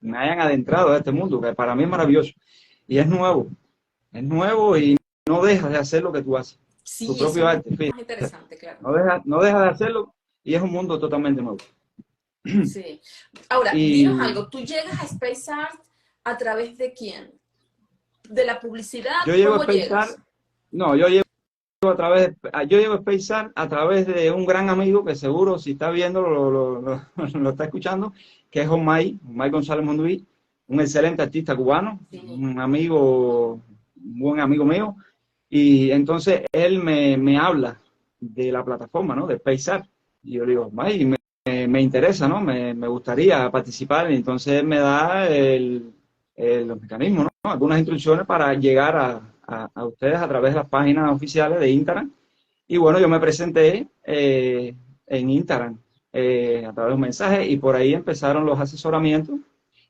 Me hayan adentrado a este mundo, que para mí es maravilloso. Y es nuevo y no dejas de hacer lo que tú haces. tu Sí, eso propio es arte, fíjate. más interesante, claro. No deja de hacerlo y es un mundo totalmente nuevo. Sí. Ahora, dinos Y algo, ¿tú llegas a Space Art a través de quién? ¿De la publicidad? yo llego a ¿Cómo pensar, llegas? no, yo llevo a Spacear a través de un gran amigo que seguro si está viendo lo está escuchando, que es Omay González Monduí, un excelente artista cubano, Sí. un amigo, un buen amigo mío, y entonces él me habla de la plataforma, ¿no? De Spacear, y yo le digo, Omay, me interesa, ¿no? Me gustaría participar, y entonces él me da los mecanismos, ¿no? Algunas instrucciones para llegar a ustedes a través de las páginas oficiales de Instagram. Y bueno, yo me presenté en Instagram a través de un mensaje y por ahí empezaron los asesoramientos.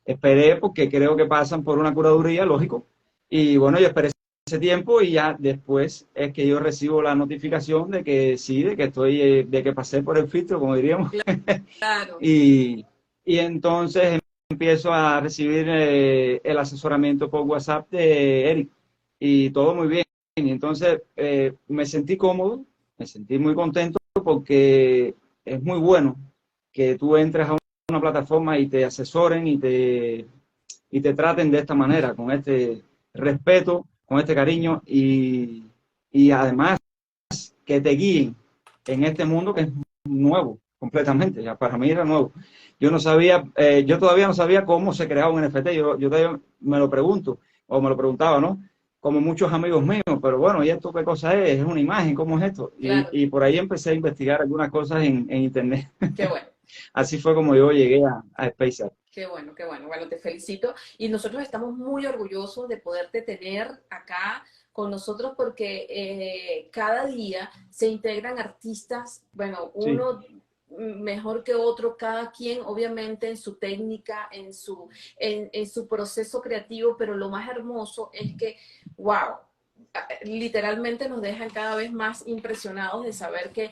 Esperé porque creo que pasan por una curaduría, lógico. Y bueno, yo esperé ese tiempo y ya después es que yo recibo la notificación de que sí, de que pasé por el filtro, como diríamos. Claro. Y, y entonces empiezo a recibir el asesoramiento por WhatsApp de Eric y todo muy bien. Y entonces me sentí cómodo, me sentí muy contento porque es muy bueno que tú entres a una plataforma y te asesoren y te traten de esta manera, con este respeto, con este cariño y además que te guíen en este mundo que es nuevo, completamente. Ya para mí era nuevo. Yo no sabía, yo todavía no sabía cómo se creaba un NFT. Yo todavía me lo pregunto, o me lo preguntaba, ¿no? Como muchos amigos míos, pero bueno, ¿y esto qué cosa es? ¿Es una imagen? ¿Cómo es esto? Claro, Y por ahí empecé a investigar algunas cosas en internet. qué bueno. Así fue como yo llegué a SpaceX. Qué bueno, qué bueno. Bueno, te felicito. Y nosotros estamos muy orgullosos de poderte tener acá con nosotros porque cada día se integran artistas, bueno, Sí, uno mejor que otro, cada quien obviamente en su técnica, en su proceso creativo, pero lo más hermoso es que, wow, literalmente nos dejan cada vez más impresionados de saber que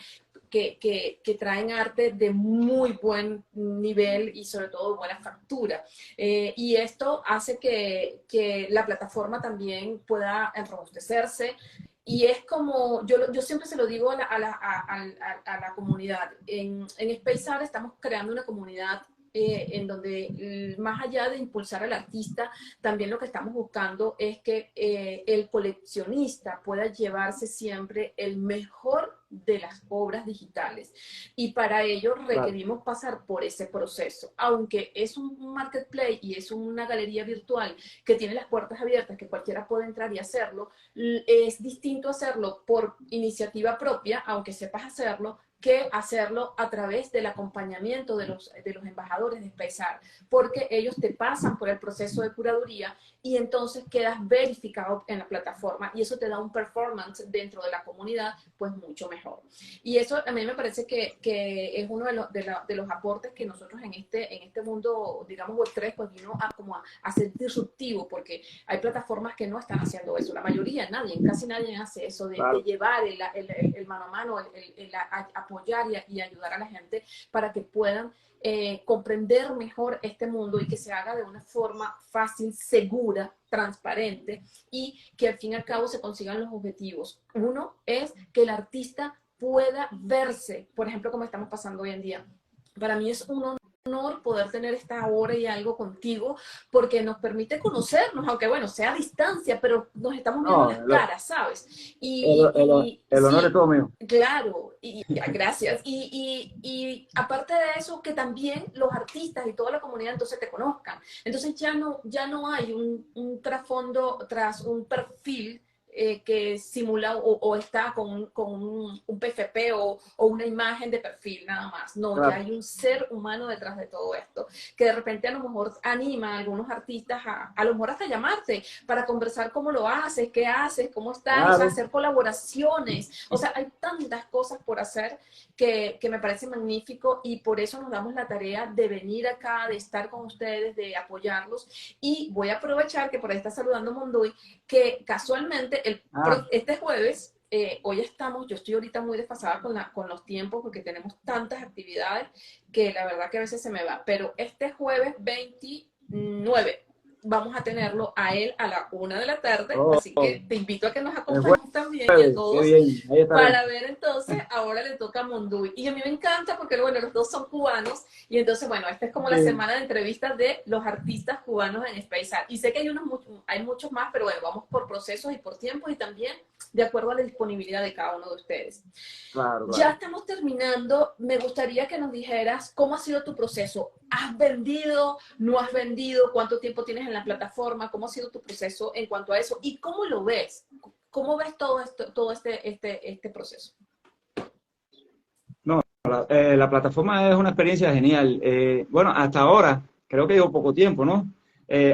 traen arte de muy buen nivel y sobre todo buena factura. Y esto hace que la plataforma también pueda enrobustecerse. Y es como, yo siempre se lo digo a la comunidad, en Space Art estamos creando una comunidad en donde más allá de impulsar al artista, también lo que estamos buscando es que el coleccionista pueda llevarse siempre el mejor de las obras digitales. Y para ello claro. requerimos pasar por ese proceso. Aunque es un marketplace y es una galería virtual que tiene las puertas abiertas, que cualquiera puede entrar y hacerlo, es distinto hacerlo por iniciativa propia, aunque sepas hacerlo, que hacerlo a través del acompañamiento de los embajadores de Space porque ellos te pasan por el proceso de curaduría y entonces quedas verificado en la plataforma y eso te da un performance dentro de la comunidad pues mucho mejor. Y eso a mí me parece que es uno de los aportes que nosotros en este mundo, digamos, Web3, pues vino a ser disruptivo, porque hay plataformas que no están haciendo eso. La mayoría, casi nadie hace eso, de Claro. llevar el mano a mano, apoyar y ayudar a la gente para que puedan comprender mejor este mundo y que se haga de una forma fácil, segura, transparente y que al fin y al cabo se consigan los objetivos. Uno es que el artista pueda verse, por ejemplo, como estamos pasando hoy en día. Para mí es un honor poder tener esta hora y algo contigo porque nos permite conocernos, aunque bueno, sea a distancia, pero nos estamos viendo No, las caras, ¿sabes? el honor es Sí, todo mío. claro, gracias. Y aparte de eso, que también los artistas y toda la comunidad entonces te conozcan. Entonces ya no hay un trasfondo tras un perfil que simula o está con un PFP o una imagen de perfil nada más. No, ya Claro, hay un ser humano detrás de todo esto, que de repente a lo mejor anima a algunos artistas a lo mejor hasta llamarte para conversar cómo lo haces, qué haces, cómo estás, o sea, claro. hacer colaboraciones. O sea, hay tantas cosas por hacer que me parece magnífico y por eso nos damos la tarea de venir acá, de estar con ustedes, de apoyarlos. Y voy a aprovechar que por ahí está saludando Mondoy, que casualmente Ah, este jueves, hoy estamos, yo estoy ahorita muy desfasada con los tiempos porque tenemos tantas actividades que la verdad que a veces se me va, pero este jueves 29 vamos a tenerlo a él a la 1 de la tarde, Oh, así que te invito a que nos el acompañes también y a jueves, qué todos bien, ahí estaremos. para ver entonces, ahora le toca a Monduy. Y a mí me encanta porque, bueno, los dos son cubanos y entonces, bueno, esta es como la Sí. semana de entrevistas de los artistas cubanos en Space Art. Y sé que hay muchos más, pero bueno, vamos por procesos y por tiempos y también de acuerdo a la disponibilidad de cada uno de ustedes. Claro, Ya claro. estamos terminando. Me gustaría que nos dijeras cómo ha sido tu proceso. ¿Has vendido? ¿No has vendido? ¿Cuánto tiempo tienes en la plataforma? ¿Cómo ha sido tu proceso en cuanto a eso? ¿Y cómo lo ves? ¿Cómo ves todo esto, todo este proceso? No, la plataforma es una experiencia genial. Bueno, hasta ahora, creo que llevo poco tiempo, ¿no?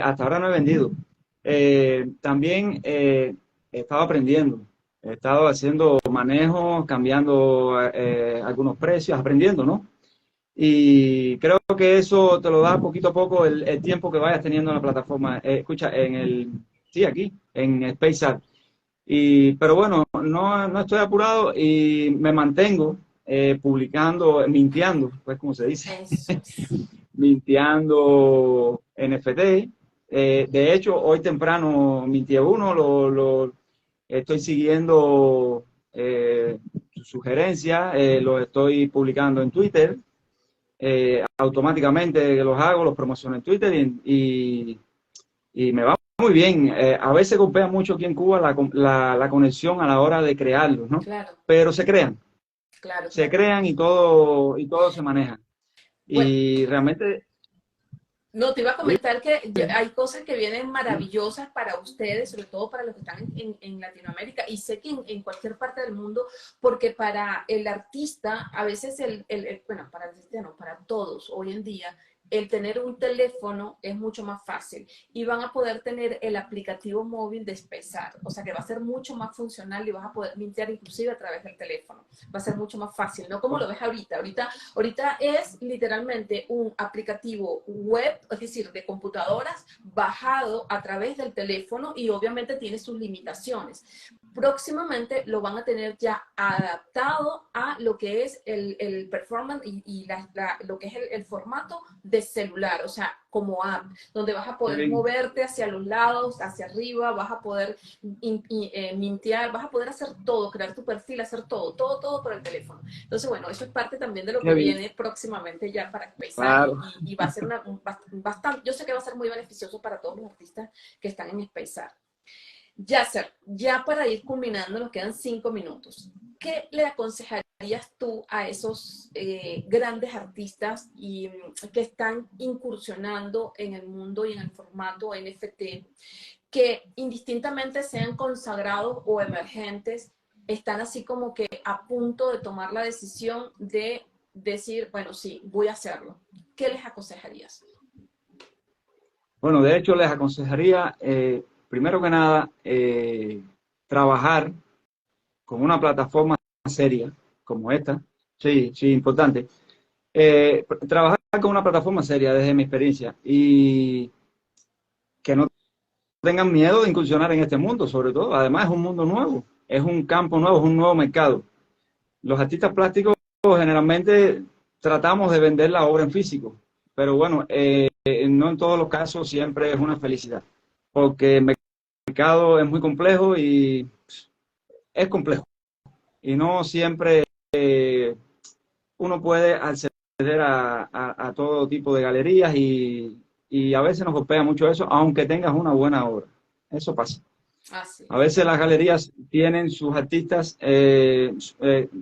Hasta ahora no he vendido. También he estado aprendiendo, he estado haciendo manejos, cambiando algunos precios, aprendiendo, ¿no? Y creo que eso te lo da poquito a poco el tiempo que vayas teniendo en la plataforma. Escucha, sí, aquí, en SpaceArt. Pero bueno, no estoy apurado y me mantengo publicando, mintiendo, pues como se dice, Eso es. mintiendo NFT. De hecho, hoy temprano mintí uno, estoy siguiendo su sugerencia, lo estoy publicando en Twitter. Automáticamente los hago, los promociono en Twitter y me va muy bien. A veces golpea mucho aquí en Cuba la conexión a la hora de crearlos, ¿no? Claro, Pero claro, se claro. crean y todo se maneja. Bueno, Y realmente, no, te iba a dime, comentar que hay cosas que vienen maravillosas para ustedes, sobre todo para los que están en Latinoamérica, y sé que en cualquier parte del mundo, porque para el artista, a veces bueno, para el artista no, para todos hoy en día, el tener un teléfono es mucho más fácil y van a poder tener el aplicativo móvil de Spesar, o sea que va a ser mucho más funcional y vas a poder mintear inclusive a través del teléfono, va a ser mucho más fácil, no como lo ves ahorita es literalmente un aplicativo web, es decir, de computadoras, bajado a través del teléfono y obviamente tiene sus limitaciones. Próximamente lo van a tener ya adaptado a lo que es el performance y lo que es el formato de celular, o sea, como app, donde vas a qué poder bien, moverte hacia los lados, hacia arriba, vas a poder mintear, vas a poder hacer todo, crear tu perfil, hacer todo por el teléfono. Entonces, bueno, eso es parte también de lo que qué bien. viene próximamente ya para Spacear Claro. y va a ser bastante, yo sé que va a ser muy beneficioso para todos los artistas que están en Spacear. Yasser, ya para ir culminando, nos quedan 5 minutos. ¿Qué le aconsejarías tú a esos grandes artistas que están incursionando en el mundo y en el formato NFT, que indistintamente sean consagrados o emergentes, están así como que a punto de tomar la decisión de decir, bueno, sí, voy a hacerlo? ¿Qué les aconsejarías? Bueno, de hecho les aconsejaría, primero que nada, trabajar con una plataforma seria como esta. Sí, sí, importante. Trabajar con una plataforma seria desde mi experiencia y que no tengan miedo de incursionar en este mundo, sobre todo. Además, es un mundo nuevo, es un campo nuevo, es un nuevo mercado. Los artistas plásticos generalmente tratamos de vender la obra en físico, pero bueno, no en todos los casos siempre es una felicidad, porque el mercado es muy complejo y es complejo, y no siempre uno puede acceder a todo tipo de galerías y a veces nos golpea mucho eso, aunque tengas una buena obra. Eso pasa. Así A es. veces las galerías tienen sus artistas,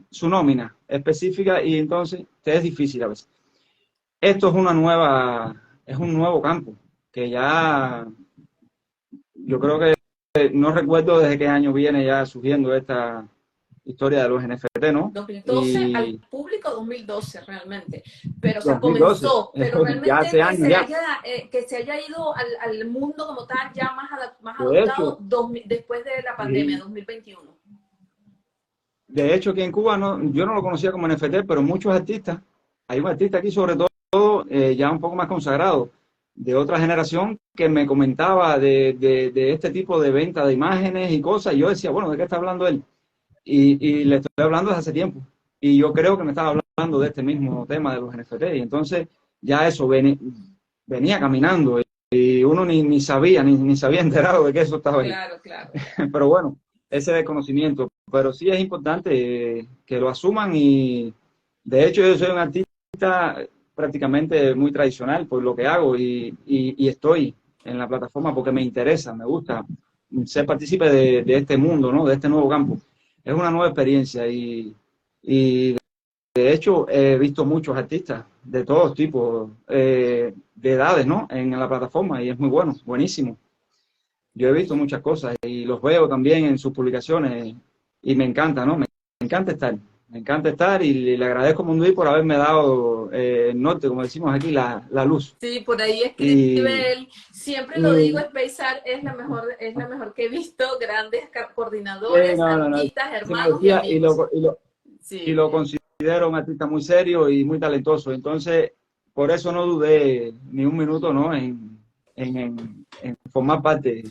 su nómina específica y entonces te es difícil a veces. Esto es un nuevo campo que ya yo creo que no recuerdo desde qué año viene ya surgiendo esta historia de los NFT, ¿no? 2012 al Y público 2012 realmente, pero o sea, 2012, comenzó, pero ya realmente hace años ya. que se haya ido al mundo como tal ya más De adoptado hecho, después de la pandemia, y 2021. de hecho aquí en Cuba yo no lo conocía como NFT, pero muchos artistas, hay un artista aquí sobre todo ya un poco más consagrado, de otra generación, que me comentaba de este tipo de venta de imágenes y cosas, y yo decía, bueno, ¿de qué está hablando él? Y le estoy hablando desde hace tiempo, y yo creo que me estaba hablando de este mismo tema de los NFT, y entonces ya eso venía caminando, y uno ni sabía, ni se había enterado de que eso estaba ahí. Claro, claro. Pero bueno, ese desconocimiento. Pero sí es importante que lo asuman y de hecho yo soy un artista prácticamente muy tradicional por lo que hago y estoy en la plataforma porque me interesa, me gusta ser partícipe de este mundo, ¿no? De este nuevo campo. Es una nueva experiencia y de hecho he visto muchos artistas de todos tipos, de edades, ¿no? En la plataforma y es muy bueno, buenísimo. Yo he visto muchas cosas y los veo también en sus publicaciones y me encanta, ¿no? Me encanta estar. Me encanta estar y le agradezco a Munduí por haberme dado el norte, como decimos aquí, la luz. Sí, por ahí Y, escribe él. Siempre lo digo, y Space Art es la mejor que he visto. Grandes coordinadores, no, no, no, artistas, se me hermanos y decía amigos. y Sí. lo considero un artista muy serio y muy talentoso. Entonces, por eso no dudé ni un minuto, ¿no? En formar parte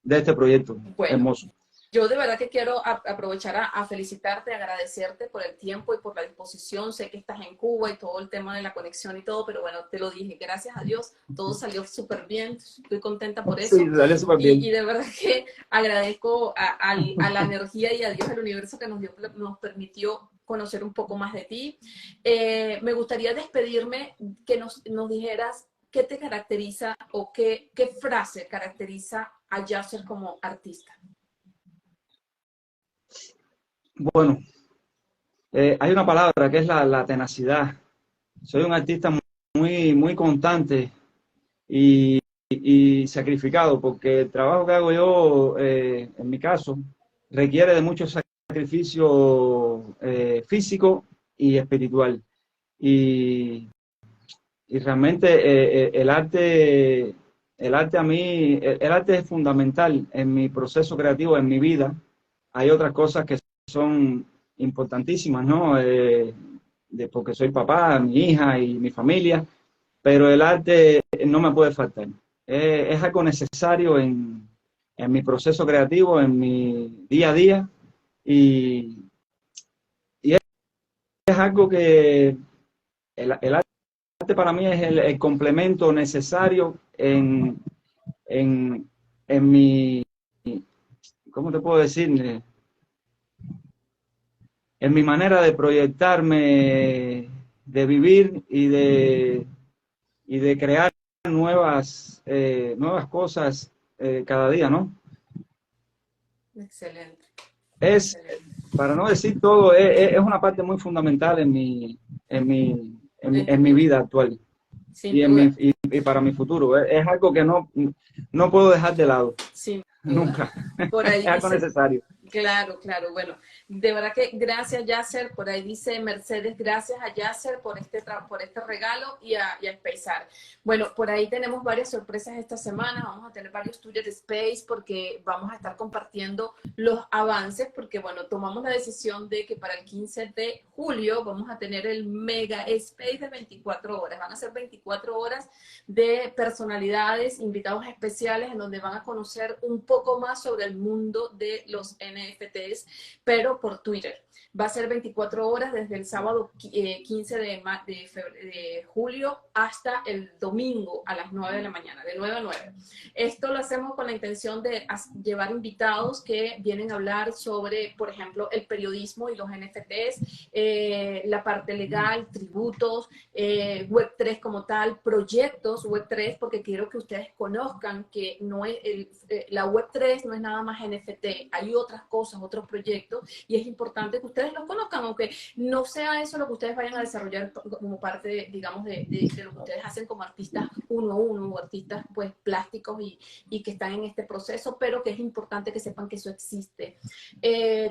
de este proyecto Bueno, hermoso. yo de verdad que quiero aprovechar a felicitarte, agradecerte por el tiempo y por la disposición. Sé que estás en Cuba y todo el tema de la conexión y todo, pero bueno, te lo dije, gracias a Dios, todo salió súper bien, estoy contenta por Sí, eso. salió súper Y bien. de verdad que agradezco a la energía y a Dios, al universo que nos permitió conocer un poco más de ti. Me gustaría despedirme, que nos dijeras qué te caracteriza o qué frase caracteriza a Yasser como artista. Bueno, hay una palabra que es la tenacidad. Soy un artista muy constante y sacrificado, porque el trabajo que hago yo, en mi caso, requiere de mucho sacrificio físico y espiritual. Y, y realmente el arte a mí, el arte es fundamental en mi proceso creativo, en mi vida. Hay otras cosas que son importantísimas, ¿no? Porque soy papá, mi hija y mi familia, pero el arte no me puede faltar. Es algo necesario en mi proceso creativo, en mi día a día, y, y es algo que el arte para mí es el complemento necesario en, en mi, ¿cómo te puedo decir? En mi manera de proyectarme, de vivir y de crear nuevas cosas cada día, ¿no? Excelente, Es, excelente. para no decir todo, es una parte muy fundamental En tu en mi vida, vida actual sin duda, y para mi futuro. Es algo que no puedo dejar de lado, sin duda. nunca. Por Es ahí algo dice, necesario. claro, claro. Bueno, de verdad que gracias, Yasser. Por ahí dice Mercedes, gracias a Yasser por este regalo y a Spacear. Bueno, por ahí tenemos varias sorpresas esta semana. Vamos a tener varios tours de Space porque vamos a estar compartiendo los avances porque, bueno, tomamos la decisión de que para el 15 de julio vamos a tener el Mega Space de 24 horas. Van a ser 24 horas de personalidades, invitados especiales en donde van a conocer un poco más sobre el mundo de los NFTs, pero por Twitter. Va a ser 24 horas desde el sábado 15 de julio hasta el domingo a las 9 de la mañana, de 9 a 9. Esto lo hacemos con la intención de llevar invitados que vienen a hablar sobre, por ejemplo, el periodismo y los NFTs, la parte legal, tributos, Web3 como tal, proyectos Web3, porque quiero que ustedes conozcan que no es la Web3 no es nada más NFT, hay otras cosas, otros proyectos, y es importante que ustedes los conozcan, aunque no sea eso lo que ustedes vayan a desarrollar como parte, digamos, de lo que ustedes hacen como artistas uno a uno, o artistas pues plásticos y que están en este proceso, pero que es importante que sepan que eso existe.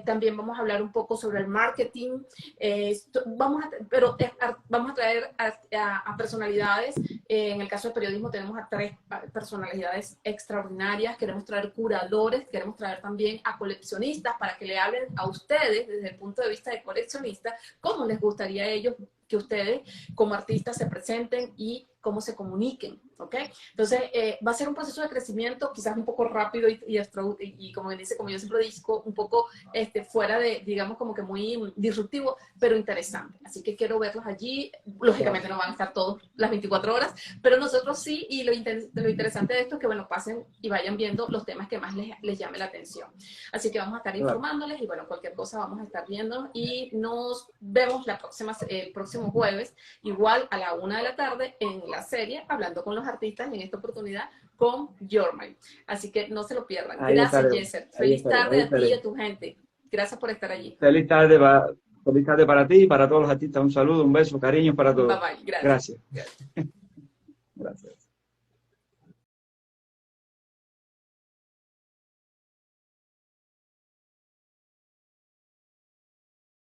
También vamos a hablar un poco sobre el marketing, vamos a traer a personalidades. En el caso del periodismo tenemos a 3 personalidades extraordinarias. Queremos traer curadores, queremos traer también a coleccionistas para que le hablen a ustedes desde el punto de vista de coleccionista cómo les gustaría a ellos que ustedes como artistas se presenten y cómo se comuniquen, ¿ok? Entonces, va a ser un proceso de crecimiento quizás un poco rápido y como dice, como yo siempre digo, un poco fuera de, digamos, como que muy disruptivo, pero interesante. Así que quiero verlos allí. Lógicamente no van a estar todos las 24 horas, pero nosotros sí, y lo interesante de esto es que, bueno, pasen y vayan viendo los temas que más les llame la atención. Así que vamos a estar informándoles y, bueno, cualquier cosa vamos a estar viendo y nos vemos el próximo jueves, igual a la 1 de la tarde en la serie Hablando con los Artistas, en esta oportunidad con Jormay. Así que no se lo pierdan. Gracias, Yeser. Feliz tarde a ti y a tu gente. Gracias por estar allí. Feliz tarde, feliz tarde para ti y para todos los artistas. Un saludo, un beso, cariños para todos. Bye bye. Gracias. Gracias.